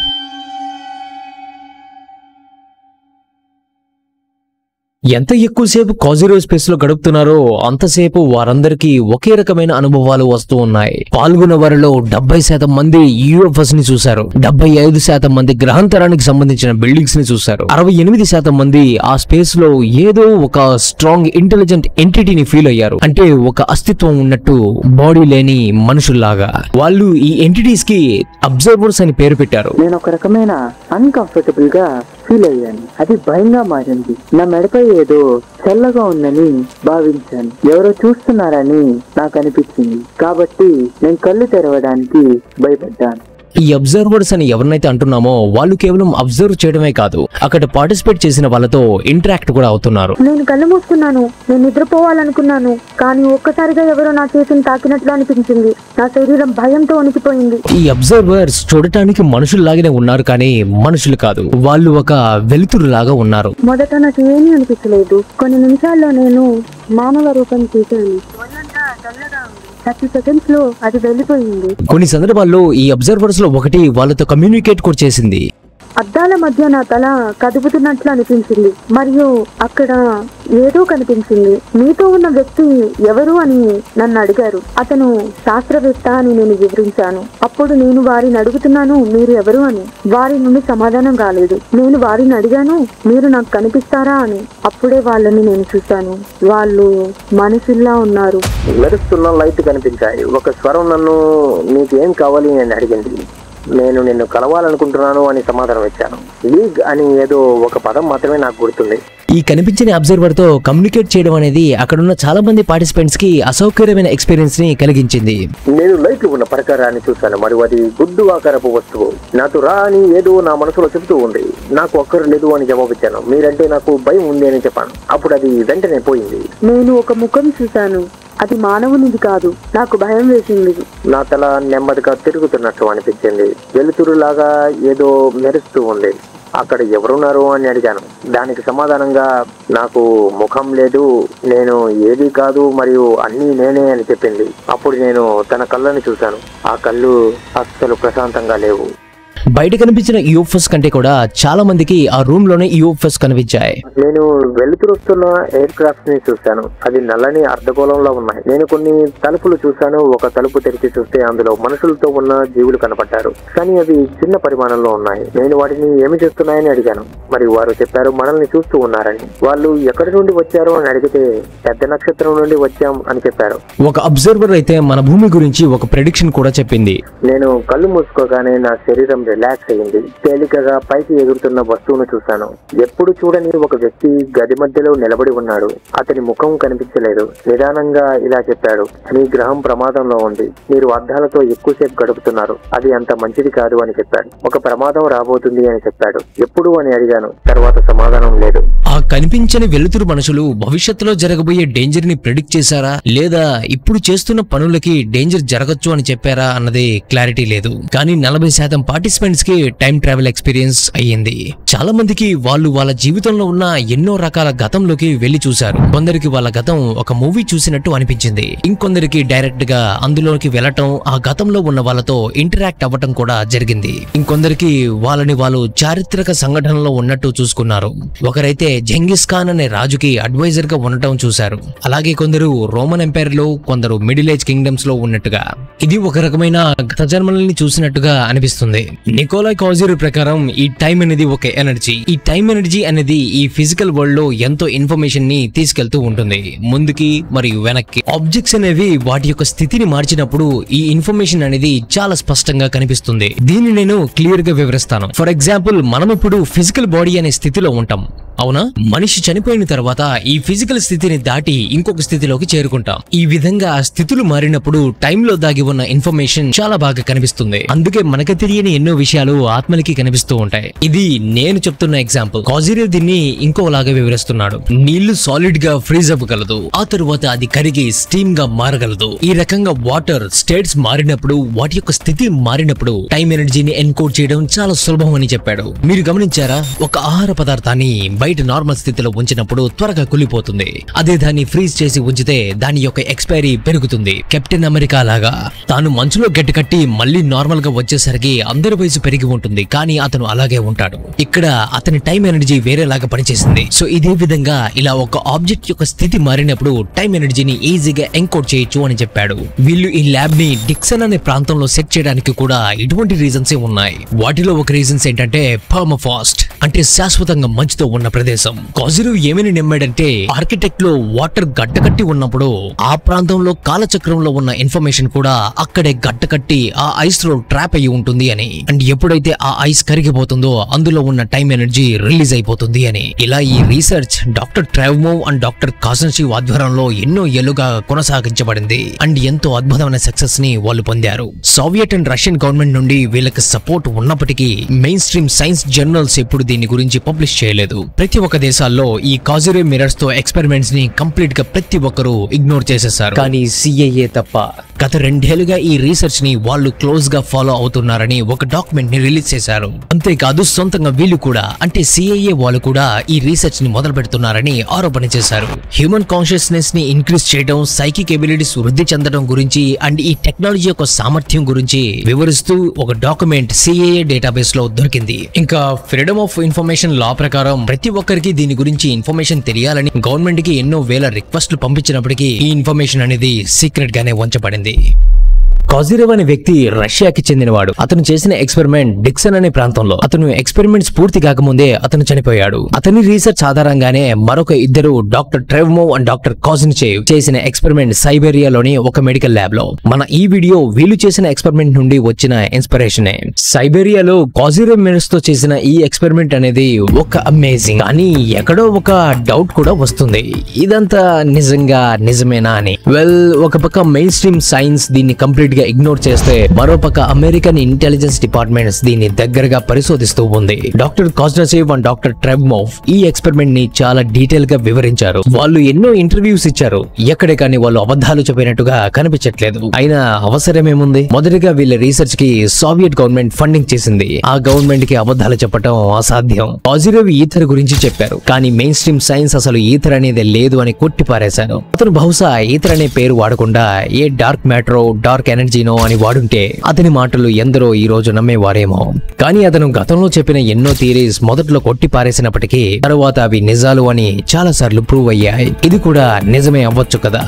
ఎంత ఎక్కువసేపు కాసిరో స్పేస్ లో గడుపుతున్నారో అంతసేపు వారందరికీ ఒకే రకమైన అనుభవాలు వస్తూ ఉన్నాయి. పాల్గొన్న వారిలో 70% మంది యూఎఫ్ఎస్ ని చూశారు. 75% మంది గ్రహాంతరానికి సంబంధించిన బిల్డింగ్స్ ని చూశారు. 68% మంది ఆ స్పేస్ లో ఏదో ఒక స్ట్రాంగ్ ఇంటెలిజెంట్ ఎంటిటీని ఫీల్ అయ్యారు. అంటే ఒక అస్తిత్వం ఉన్నట్టు, బాడీ లేని మనుషుల్లాగా. వాళ్ళు ఈ ఎంటిటీస్ కి అబ్జర్వర్స్ అని పేరు పెట్టారు. నేను ఒక రకమైన అన్కంఫర్టబుల్ గా ఫీల్ అయ్యాను. అది భయంగా మారింది. నా మెడపై ఏదో చల్లగా ఉందని భావించాను. ఎవరో చూస్తున్నారని నాకు అనిపించింది. కాబట్టి నేను కళ్ళు తెరవడానికి భయపడ్డాను. ఈ అబ్జర్వర్స్ అని ఎవరినైతే అంటున్నామో వాళ్ళు కేవలం అబ్జర్వ్ చేయడమే కాదు, అక్కడ పార్టిసిపేట్ చేసిన వాళ్ళతో ఇంటరాక్ట్ కూడా అవుతున్నారు. నేను కళ్ళు మూసుకున్నాను. నేను నిద్రపోవాలనుకున్నాను, కానీ ఒక్కసారిగా ఎవరో నా చేతిని తాకినట్లు అనిపించింది. నా శరీరం భయంతో వణికిపోయింది. ఈ అబ్జర్వర్స్ చూడటానికి మనుషుల్లాగానే ఉన్నారు, కానీ మనుషులు కాదు. వాళ్ళు ఒక వెలుతురులాగా ఉన్నారు. మొదట నాకు ఏమీ అనిపించలేదు. కొన్ని నిమిషాల్లో నేను మానవ రూపం చూశాను. 30 సెకండ్స్ లో అది వెళ్ళిపోయింది. కొన్ని సందర్భాల్లో ఈ అబ్జర్వర్స్ లో ఒకటి వాళ్ళతో కమ్యూనికేట్ కూడా చేసింది. అద్దాల మధ్య నా తల కదుపుతున్నట్లు అనిపించింది మరియు అక్కడ ఏదో కనిపించింది. మీతో ఉన్న వ్యక్తి ఎవరు అని నన్ను అడిగారు. అతను శాస్త్రవేత్త అని నేను వివరించాను. అప్పుడు నేను వారిని అడుగుతున్నాను, మీరు ఎవరు అని. వారి నుండి సమాధానం రాలేదు. నేను వారిని అడిగాను, మీరు నాకు కనిపిస్తారా అని. అప్పుడే వాళ్ళని నేను చూశాను. వాళ్ళు మనుషుల్లా ఉన్నారు. మెరుస్తున్న లైట్ కనిపించాయి. ఒక స్వరం నన్ను నీకేం కావాలి అని అడిగింది. నేను నిన్ను కలవాలనుకుంటున్నాను అని సమాధానం ఇచ్చాను. లీగ్ అని ఏదో ఒక పదం మాత్రమే నాకు గుర్తుంది. ఈ కనిపించిన అబ్జర్వర్ తో కమ్యూనికేట్ చేయడం అనేది అక్కడున్న చాలా మంది పార్టిసిపెంట్స్ కి అసౌకర్యమైన ఎక్స్పీరియన్స్ ని కలిగించింది. నేను లైట్లు ఉన్న పరికరాన్ని చూశాను మరియు అది గుడ్డు ఆకారపు వస్తువు. నాతో రా అని ఏదో నా మనసులో చెబుతూ ఉంది. నాకు ఒక్కరు లేదు అని జవాబిచ్చాను. మీరంటే నాకు భయం ఉంది అని చెప్పాను. అప్పుడు అది వెంటనే పోయింది. నేను ఒక ముఖం చూశాను. అది మానవునిది కాదు. నాకు భయం వేసింది. నా తల నెమ్మదిగా తిరుగుతున్నట్లు అనిపించింది. వెలుతురులాగా ఏదో మెరుస్తూ ఉంది. అక్కడ ఎవరున్నారు అని అడిగాను. దానికి సమాధానంగా నాకు ముఖం లేదు, నేను ఏది కాదు మరియు అన్నీ నేనే అని చెప్పింది. అప్పుడు నేను తన కళ్ళని చూశాను. ఆ కళ్ళు అస్సలు ప్రశాంతంగా లేవు. బయట కనిపించిన యూఎఫ్ఎస్ కంటే కూడా చాలా మందికి ఆ రూమ్ లోనే యూఎఫ్ఎస్ కనిపించాయి. నేను వెలుతురుస్తున్న ఎయిర్ క్రాఫ్ట్ ని చూశాను. అది నల్లని అర్ధగోళంలో ఉన్నాయి. నేను కొన్ని తలుపులు చూశాను. ఒక తలుపు తెరిచి చూస్తే అందులో మనుషులతో ఉన్న జీవులు కనపడ్డారు, కానీ అవి చిన్న పరిమాణంలో ఉన్నాయి. నేను వాటిని ఏమి చేస్తున్నాయని అడిగాను. మరి వారు చెప్పారు మనల్ని చూస్తూ ఉన్నారని. వాళ్ళు ఎక్కడి నుండి వచ్చారు అని అడిగితే పెద్ద నక్షత్రం నుండి వచ్చాం అని చెప్పారు. ఒక అబ్జర్వర్ అయితే మన భూమి గురించి ఒక ప్రెడిక్షన్ కూడా చెప్పింది. నేను కళ్ళు మూసుకోగానే నా శరీరం మైండ్ రిలాక్స్ అయింది. తేలికగా పైకి ఎగురుతున్న వస్తువును చూశాను. ఎప్పుడు చూడని ఒక వ్యక్తి గది మధ్యలో నిలబడి ఉన్నాడు. అతని ముఖం కనిపించలేదు. నిదానంగా ఇలా చెప్పాడు, మీ గ్రహం ప్రమాదంలో ఉంది. మీరు అద్దాలతో ఎక్కువసేపు గడుపుతున్నారు. అది అంత మంచిది కాదు అని చెప్పాడు. ఒక ప్రమాదం రాబోతుంది అని చెప్పాడు. ఎప్పుడు అని అడిగాను. తర్వాత సమాధానం లేదు. ఆ కనిపించని వెలుతురు మనుషులు భవిష్యత్తులో జరగబోయే డేంజర్ ని ప్రెడిక్ట్ చేశారా లేదా ఇప్పుడు చేస్తున్న పనులకి డేంజర్ జరగచ్చు అని చెప్పారా అన్నది క్లారిటీ లేదు. కానీ 40% పార్టిసిపెంట్స్ కి టైం ట్రావెల్ ఎక్స్పీరియన్స్ అయ్యింది. చాలా మందికి వాళ్ళు వాళ్ళ జీవితంలో ఉన్న ఎన్నో రకాల గతంలోకి వెళ్లి చూశారు. కొందరికి వాళ్ళ గతం ఒక మూవీ చూసినట్టు అనిపించింది. ఇంకొందరికి డైరెక్ట్ గా అందులోకి వెళ్లటం, ఆ గతంలో ఉన్న వాళ్ళతో ఇంటరాక్ట్ అవ్వటం కూడా జరిగింది. ఇంకొందరికి వాళ్ళని వాళ్ళు చారిత్రక సంఘటనలో ఉన్నట్టు చూసుకున్నారు. ఒకరైతే జంగిస్ ఖాన్ అనే రాజుకి అడ్వైజర్ గా ఉండటం చూశారు. అలాగే కొందరు రోమన్ ఎంపైర్ లో, కొందరు మిడిల్ ఏజ్ కింగ్డమ్స్ లో ఉన్నట్టుగా. ఇది ఒక రకమైన గత జన్మలని చూసినట్టుగా అనిపిస్తుంది. నికోలాయ్ కాజిర్ ప్రకారం ఈ టైం అనేది ఒక ఎనర్జీ. ఈ టైం ఎనర్జీ అనేది ఈ ఫిజికల్ వరల్డ్ లో ఎంతో ఇన్ఫర్మేషన్ ని తీసుకెళ్తూ ఉంటుంది, ముందుకి మరియు వెనక్కి. ఆబ్జెక్ట్స్ అనేవి వాటి యొక్క స్థితిని మార్చినప్పుడు ఈ ఇన్ఫర్మేషన్ అనేది చాలా స్పష్టంగా కనిపిస్తుంది. దీన్ని నేను క్లియర్ గా వివరిస్తాను. ఫర్ ఎగ్జాంపుల్, మనం ఇప్పుడు ఫిజికల్ బాడీ అనే స్థితిలో ఉంటాం, అవునా? మనిషి చనిపోయిన తర్వాత ఈ ఫిజికల్ స్థితిని దాటి ఇంకొక స్థితిలోకి చేరుకుంటాం. ఈ విధంగా స్థితులు మారినప్పుడు టైంలో దాగి ఉన్న ఇన్ఫర్మేషన్ చాలా బాగా కనిపిస్తుంది. అందుకే మనకు తెలియని ఎన్నో విషయాలు ఆత్మలకి కనిపిస్తూ ఉంటాయి. ఇది నేను చెప్తున్న ఎగ్జాంపుల్. కాజిరే దీన్ని ఇంకోలాగా వివరిస్తున్నాడు. నీళ్లు సాలిడ్ గా ఫ్రీజ్ అవ్వగలదు, ఆ తరువాత అది కరిగి స్టీమ్ గా మారగలదు. ఈ రకంగా వాటర్ స్టేట్స్ మారినప్పుడు, వాటి యొక్క స్థితి మారినప్పుడు టైం ఎనర్జీని ఎన్కోడ్ చేయడం చాలా సులభం అని చెప్పాడు. మీరు గమనించారా? ఒక ఆహార పదార్థాన్ని బయట నార్మల్ స్థితిలో ఉంచినప్పుడు త్వరగా కుళ్ళిపోతుంది. అదే దాన్ని ఫ్రీజ్ చేసి ఉంచితే దాని యొక్క ఎక్స్పైరీ పెరుగుతుంది. కెప్టెన్ అమెరికా లాగా తాను మంచులో గట్టికట్టి మళ్ళీ నార్మల్ గా వచ్చేసరికి అందరి వయసు పెరిగి ఉంటుంది, కానీ అతను అలాగే ఉంటాడు. ఇక్కడ అతని టైం ఎనర్జీ వేరేలాగా పనిచేసింది. సో ఇదే విధంగా ఇలా ఒక ఆబ్జెక్ట్ యొక్క స్థితి మారినప్పుడు టైం ఎనర్జీని ఈజీగా ఎన్కోడ్ చేయొచ్చు అని చెప్పాడు. వీళ్ళు ఈ ల్యాబ్ ని డిక్సన్ అనే ప్రాంతంలో సెట్ చేయడానికి కూడా ఇటువంటి రీజన్స్ ఉన్నాయి. వాటిలో ఒక రీజన్స్ ఏంటంటే పర్మఫాస్ట్, అంటే శాశ్వతంగా మంచుతో ఉన్న ప్రదేశం. కాజిరు ఏమని నమ్మాడంటే ఆర్కిటెక్ట్ లో వాటర్ గడ్డకట్టి ఉన్నప్పుడు ఆ ప్రాంతంలో కాలచక్రంలో ఉన్న ఇన్ఫర్మేషన్ కూడా అక్కడే గడ్డకట్టి ఆ ఐస్ లో ట్రాప్ అయ్యి ఉంటుంది అని. అండ్ ఎప్పుడైతే ఆ ఐస్ కరిగిపోతుందో అందులో ఉన్న టైం ఎనర్జీ రిలీజ్ అయిపోతుంది అని. ఇలా ఈ రీసెర్చ్ డాక్టర్ ట్రావ్మోవ్ అండ్ డాక్టర్ కాసన్షివ్ ఆధ్వర్యంలో ఎన్నో ఏళ్లుగా కొనసాగించబడింది. అండ్ ఎంతో అద్భుతమైన సక్సెస్ ని వాళ్ళు పొందారు. సోవియట్ అండ్ రష్యన్ గవర్నమెంట్ నుండి వీళ్ళకి సపోర్ట్ ఉన్నప్పటికీ మెయిన్ స్ట్రీమ్ సైన్స్ జర్నల్స్ ఎప్పుడు దీని గురించి పబ్లిష్ చేయలేదు. ప్రతి ఒక్క దేశాల్లో ఈ కాజిరే మిరర్స్ తో ఎక్స్పెరిమెంట్స్ ని కంప్లీట్ గా ప్రతి ఒక్కరూ ఇగ్నోర్ చేసేశారు. కానీ సిఐఏ తప్ప. గత 2 ఏళ్లుగా ఈ రీసెర్చ్ ని వాళ్ళు క్లోజ్ గా ఫాలో అవుతున్నారని ఒక డాక్యుమెంట్ ని రిలీజ్ చేశారు. అంతేకాదు సొంతంగా వీళ్ళు కూడా, అంటే సిఐఏ వాళ్ళు కూడా ఈ రీసెర్చ్ ని మొదలు పెడుతున్నారని ఆరోపణ చేశారు. హ్యూమన్ కాన్షియస్నెస్ ని ఇంక్రీజ్ చేయడం, సైకిక్ ఎబిలిటీస్ వృద్ధి చెందడం గురించి అండ్ ఈ టెక్నాలజీ యొక్క సామర్థ్యం గురించి వివరిస్తూ ఒక డాక్యుమెంట్ సిఐఏ డేటాబేస్ లో దొరికింది. ఇంకా ఫ్రీడమ్ ఆఫ్ ఇన్ఫర్మేషన్ లా ప్రకారం ప్రతి ఒక్కరికి దీని గురించి ఇన్ఫర్మేషన్ తెలియాలని గవర్నమెంట్ కి ఎన్నో వేల రిక్వెస్ట్లు పంపించినప్పటికీ ఈ ఇన్ఫర్మేషన్ అనేది సీక్రెట్ గానే ఉంచబడింది. కాజిరేవ్ అనే వ్యక్తి రష్యాకి చెందినవాడు. అతను చేసిన ఎక్స్పెరిమెంట్ డిక్సన్ అనే ప్రాంతంలో. అతను ఎక్స్పెరిమెంట్స్ పూర్తి కాకముందే అతను చనిపోయాడు. అతని రీసెర్చ్ ఆధారంగానే మరొక ఇద్దరు డాక్టర్ ట్రెవ్మోవ్ అండ్ డాక్టర్ కాజిన్చేవ్ చేసిన ఎక్స్పెరిమెంట్ సైబేరియాలోని ఒక మెడికల్ ల్యాబ్ లో. మన ఈ వీడియో వీళ్ళు చేసిన ఎక్స్పెరిమెంట్ నుండి వచ్చిన ఇన్స్పిరేషనే. సైబేరియాలో కాజిరేవ్ మిరర్స్ తో చేసిన ఈ ఎక్స్పెరిమెంట్ అనేది ఒక అమేజింగ్. కానీ ఎక్కడో ఒక డౌట్ కూడా వస్తుంది, ఇదంతా నిజంగా నిజమేనా అని. వెల్, ఒక పక్క మెయిన్ స్ట్రీమ్ సైన్స్ దీన్ని కంప్లీట్ ఇగ్నోర్ చేస్తే, మరోపక్క అమెరికన్ ఇంటెలిజెన్స్ డిపార్ట్మెంట్స్ దీన్ని దగ్గరగా పరిశోధిస్తూ ఉంది. డాక్టర్ కాజ్నసేవ్ అండ్ డాక్టర్ ట్రెవ్మోవ్ ఈ ఎక్స్పెరిమెంట్ ని చాలా డీటెయిల్ గా వివరించారు. వాళ్ళు ఎన్నో ఇంటర్వ్యూస్ ఇచ్చారు, ఎక్కడే కానీ వాళ్ళు అబద్ధాలు చెప్పినట్టుగా కనిపించట్లేదు. అయినా అవసరమేముంది? మొదటిగా వీళ్ళ రీసెర్చ్ కి సోవియట్ గవర్నమెంట్ ఫండింగ్ చేసింది. ఆ గవర్నమెంట్ కి అబద్ధాలు చెప్పడం అసాధ్యం. కాజిరేవ్ ఈథర్ గురించి చెప్పారు, కానీ మెయిన్ స్ట్రీమ్ సైన్స్ అసలు ఈథర్ అనేది లేదు అని కొట్టిపారేశారు. అతను బహుశా ఈథర్ అనే పేరు వాడకుండా ఏ డార్క్ మ్యాటరో డార్క్ ఎనర్జీనో అని వాడుంటే అతని మాటలు ఎందరో ఈ రోజు నమ్మేవారేమో. కానీ అతను గతంలో చెప్పిన ఎన్నో థియరీస్ మొదట్లో కొట్టి పారేసినప్పటికీ తరువాత అవి నిజాలు అని చాలా సార్లు ప్రూవ్ అయ్యాయి. ఇది కూడా నిజమే అవ్వచ్చు కదా.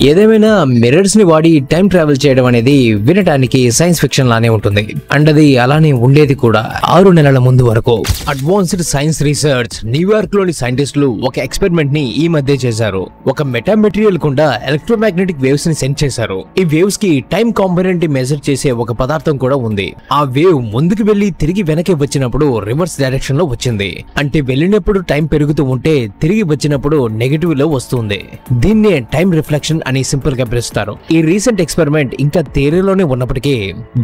ఏదేమైనా మిర్రర్స్ ని వాడి టైం ట్రావెల్ చేయడం అనేది వినటానికి సైన్స్ ఫిక్షన్ లానే ఉంటుంది అండ్ అది అలానే ఉండేది కూడా 6 నెలల ముందు వరకు. అడ్వాన్స్డ్ సైన్స్ రీసెర్చ్ న్యూయార్క్ లోని సైంటిస్టులు ఒక ఎక్స్పెరిమెంట్ ని ఈ మధ్య చేశారు. ఒక మెటా మెటీరియల్ గుండా ఎలక్ట్రోమాగ్నెటిక్ వేవ్స్ ని సెండ్ చేశారు. ఈ వేవ్స్ కి టైం కాంపోనెంట్ ని మెజర్ చేసే ఒక పదార్థం కూడా ఉంది. ఆ వేవ్ ముందుకు వెళ్లి తిరిగి వెనక్కి వచ్చినప్పుడు రివర్స్ డైరెక్షన్ లో వచ్చింది. అంటే వెళ్ళినప్పుడు టైం పెరుగుతూ ఉంటే తిరిగి వచ్చినప్పుడు నెగటివ్ లో వస్తుంది. దీన్నే టైం రిఫ్లెక్షన్ అని సింపుల్ గా పిలుస్తారు. ఈ రీసెంట్ ఎక్స్పెరిమెంట్ ఇంకా థియరీలోనే ఉన్నప్పటికీ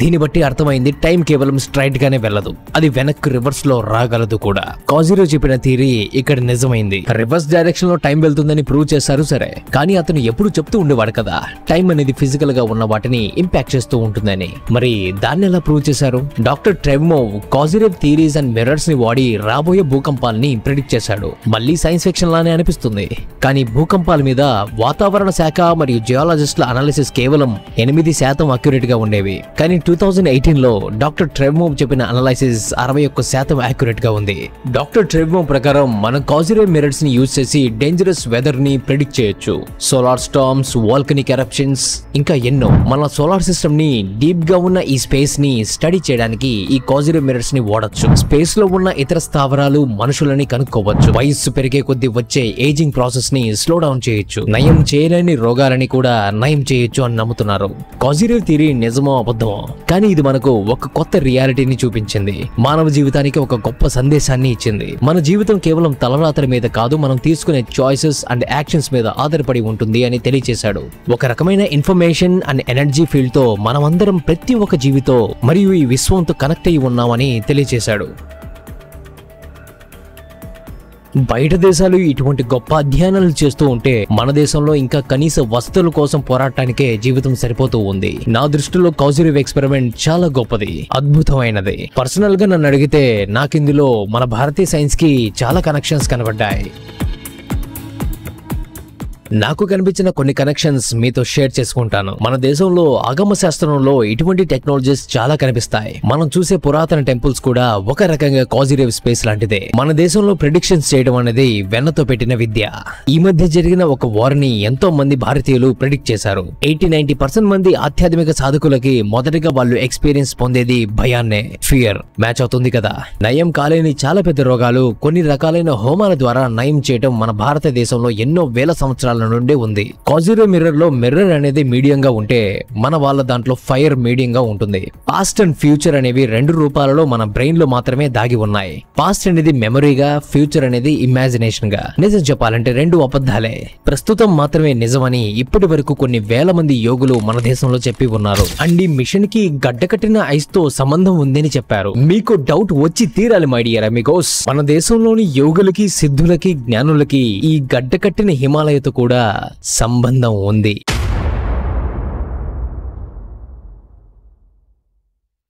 దీన్ని బట్టి అర్థమైంది టైం కేవలం స్ట్రైట్ గానే వెళ్ళదు, అది వెనక్కి రివర్స్ లో రాగలదు కూడా. కాజిరో చెప్పిన థియరీ ఇక్కడ నిజమైంది. రివర్స్ డైరెక్షన్ లో టైం వెళ్తుందని ప్రూవ్ చేశారు సరే, కానీ అతను ఎప్పుడు చెప్తూ ఉండేవాడు కదా టైం అనేది ఫిజికల్ గా ఉన్న వాటిని ఇంపాక్ట్ చేస్తూ ఉంటుందని. మరి దాన్ని ఎలా ప్రూవ్ చేశారు? డాక్టర్ ట్రెవ్మోవ్ కాజిరో థియరీస్ అండ్ మిర్రర్స్ ని వాడి రాబోయే భూకంపాలని ప్రిడిక్ట్ చేశాడు. మళ్ళీ సైన్స్ ఫిక్షన్ లానే అనిపిస్తుంది, కానీ భూకంపాల మీద వాతావరణ శాఖ మరియు జియాలజిస్టుల అనాలిసిస్ కేవలం 8% అక్యురేట్ గా ఉండేవి. కానీ 2018 లో డాక్టర్ ట్రెవ్మోవ్ చెప్పిన అనాలిసిస్ 61% అక్యురేట్ గా ఉంది. డాక్టర్ ట్రెవ్మోవ్ ప్రకారం మనం కాజిరో మిర్రర్స్ ని యూజ్ చేసి డేంజరస్ వెదర్ ని ప్రిడిక్ట్ చేయొచ్చు. సోలార్ స్టార్మ్స్, వాల్కనిక్ ఎరప్షన్స్, ఇంకా ఎన్నో. మన సోలార్ సిస్టమ్ ని డీప్ గా ఉన్న ఈ స్పేస్ ని స్టడీ చేయడానికి ఈ కాజిరో మిర్రర్స్ ని వాడొచ్చు. స్పేస్ లో ఉన్న ఇతర స్థావరాలు, మనుషులని కనుక్కోవచ్చు. వయస్సు పెరిగే కొద్దీ వచ్చే ఏజింగ్ ప్రాసెస్ ని స్లో డౌన్ చేయొచ్చు. నయం చేయలేని రోగాలని కూడా నయం చేయొచ్చు అని నమ్ముతున్నారు. కాజిరో థియరీ నిజమో అబద్ధమో, కానీ ఇది మనకు ఒక కొత్త రియాలిటీని చూపించింది. మానవ జీవితానికి ఒక గొప్ప సందేశాన్ని ఇచ్చింది. మన జీవితం కేవలం తలరాతల మీద కాదు, మనం తీసుకునే చాయిసెస్ అండ్ యాక్షన్స్ మీద ఆధారపడి ఉంటుంది అని తెలియజేశాడు. ఒక రకమైన ఇన్ఫర్మేషన్ అండ్ ఎనర్జీ ఫీల్డ్ తో మనమందరం ప్రతి ఒక్క జీవితో మరియు ఈ విశ్వంతో కనెక్ట్ అయి ఉన్నామని తెలియజేశాడు. బయట దేశాలు ఇటువంటి గొప్ప అధ్యయనాలు చేస్తూ ఉంటే మన దేశంలో ఇంకా కనీస వసతుల కోసం పోరాటానికే జీవితం సరిపోతూ ఉంది. నా దృష్టిలో కాజిరో ఎక్స్పెరిమెంట్ చాలా గొప్పది, అద్భుతమైనది. పర్సనల్ గా నన్ను అడిగితే నాకిందులో మన భారతీయ సైన్స్ కి చాలా కనెక్షన్స్ కనబడ్డాయి. నాకు కనిపించిన కొన్ని కనెక్షన్స్ మీతో షేర్ చేసుకుంటాను. మన దేశంలో ఆగమ శాస్త్రంలో ఇటువంటి టెక్నాలజీస్ చాలా కనిపిస్తాయి. మనం చూసే పురాతన టెంపుల్స్ కూడా ఒక రకంగా కాజిరో స్పేస్ లాంటిదే. మన దేశంలో ప్రిడిక్షన్స్ చేయడం అనేది వెన్నతో పెట్టిన విద్య. ఈ మధ్య జరిగిన ఒక వార్ ని ఎంతో మంది భారతీయులు ప్రిడిక్ట్ చేశారు. 80-90% మంది ఆధ్యాత్మిక సాధకులకి మొదటగా వాళ్ళు ఎక్స్పీరియన్స్ పొందేది భయాన్నే, ఫియర్. మ్యాచ్ అవుతుంది కదా. నయం కాలేని చాలా పెద్ద రోగాలు కొన్ని రకాలైన హోమాల ద్వారా నయం చేయడం మన భారతదేశంలో ఎన్నో వేల సంవత్సరాల నుండి ఉంది. కాజిరో మిర్రర్ లో మిర్రర్ అనేది మీడియం గా ఉంటే మన వాళ్ళ దాంట్లో ఫైర్ మీడియం గా ఉంటుంది. పాస్ట్ అండ్ ఫ్యూచర్ అనేవి 2 రూపాలలో మన బ్రెయిన్ లో మాత్రమే దాగి ఉన్నాయి. పాస్ట్ అనేది మెమరీగా, ఫ్యూచర్ అనేది ఇమాజినేషన్ గా. నిజం చెప్పాలంటే 2 అబద్ధాలే. ప్రస్తుతం మాత్రమే నిజమని ఇప్పటి వరకు కొన్ని వేల మంది యోగులు మన దేశంలో చెప్పి ఉన్నారు. అండ్ ఈ మిషన్ కి గడ్డకట్టిన ఐస్ తో సంబంధం ఉందని చెప్పారు. మీకు డౌట్ వచ్చి తీరాలి మై డియర్ అమిగోస్. మన దేశంలోని యోగులకి, సిద్ధులకి, జ్ఞానులకి ఈ గడ్డకట్టిన హిమాలయతో కూడా సంబంధం ఉంది.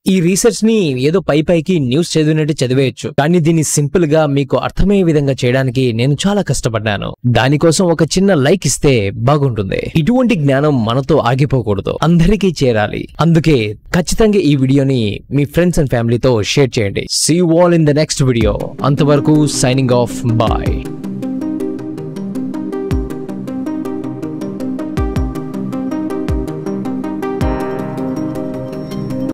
ఈ రీసెర్చ్ ని ఏదో పైకి న్యూస్ చదివినట్టు చదివేయచ్చు, కానీ దీన్ని సింపుల్ గా మీకు అర్థమయ్యే విధంగా చేయడానికి నేను చాలా కష్టపడ్డాను. దానికోసం ఒక చిన్న లైక్ ఇస్తే బాగుంటుంది. ఇటువంటి జ్ఞానం మనతో ఆగిపోకూడదు, అందరికీ చేరాలి. అందుకే ఖచ్చితంగా ఈ వీడియోని మీ ఫ్రెండ్స్ అండ్ ఫ్యామిలీతో షేర్ చేయండి. See you all in the next video. అంతవరకు సైనింగ్ ఆఫ్, బాయ్.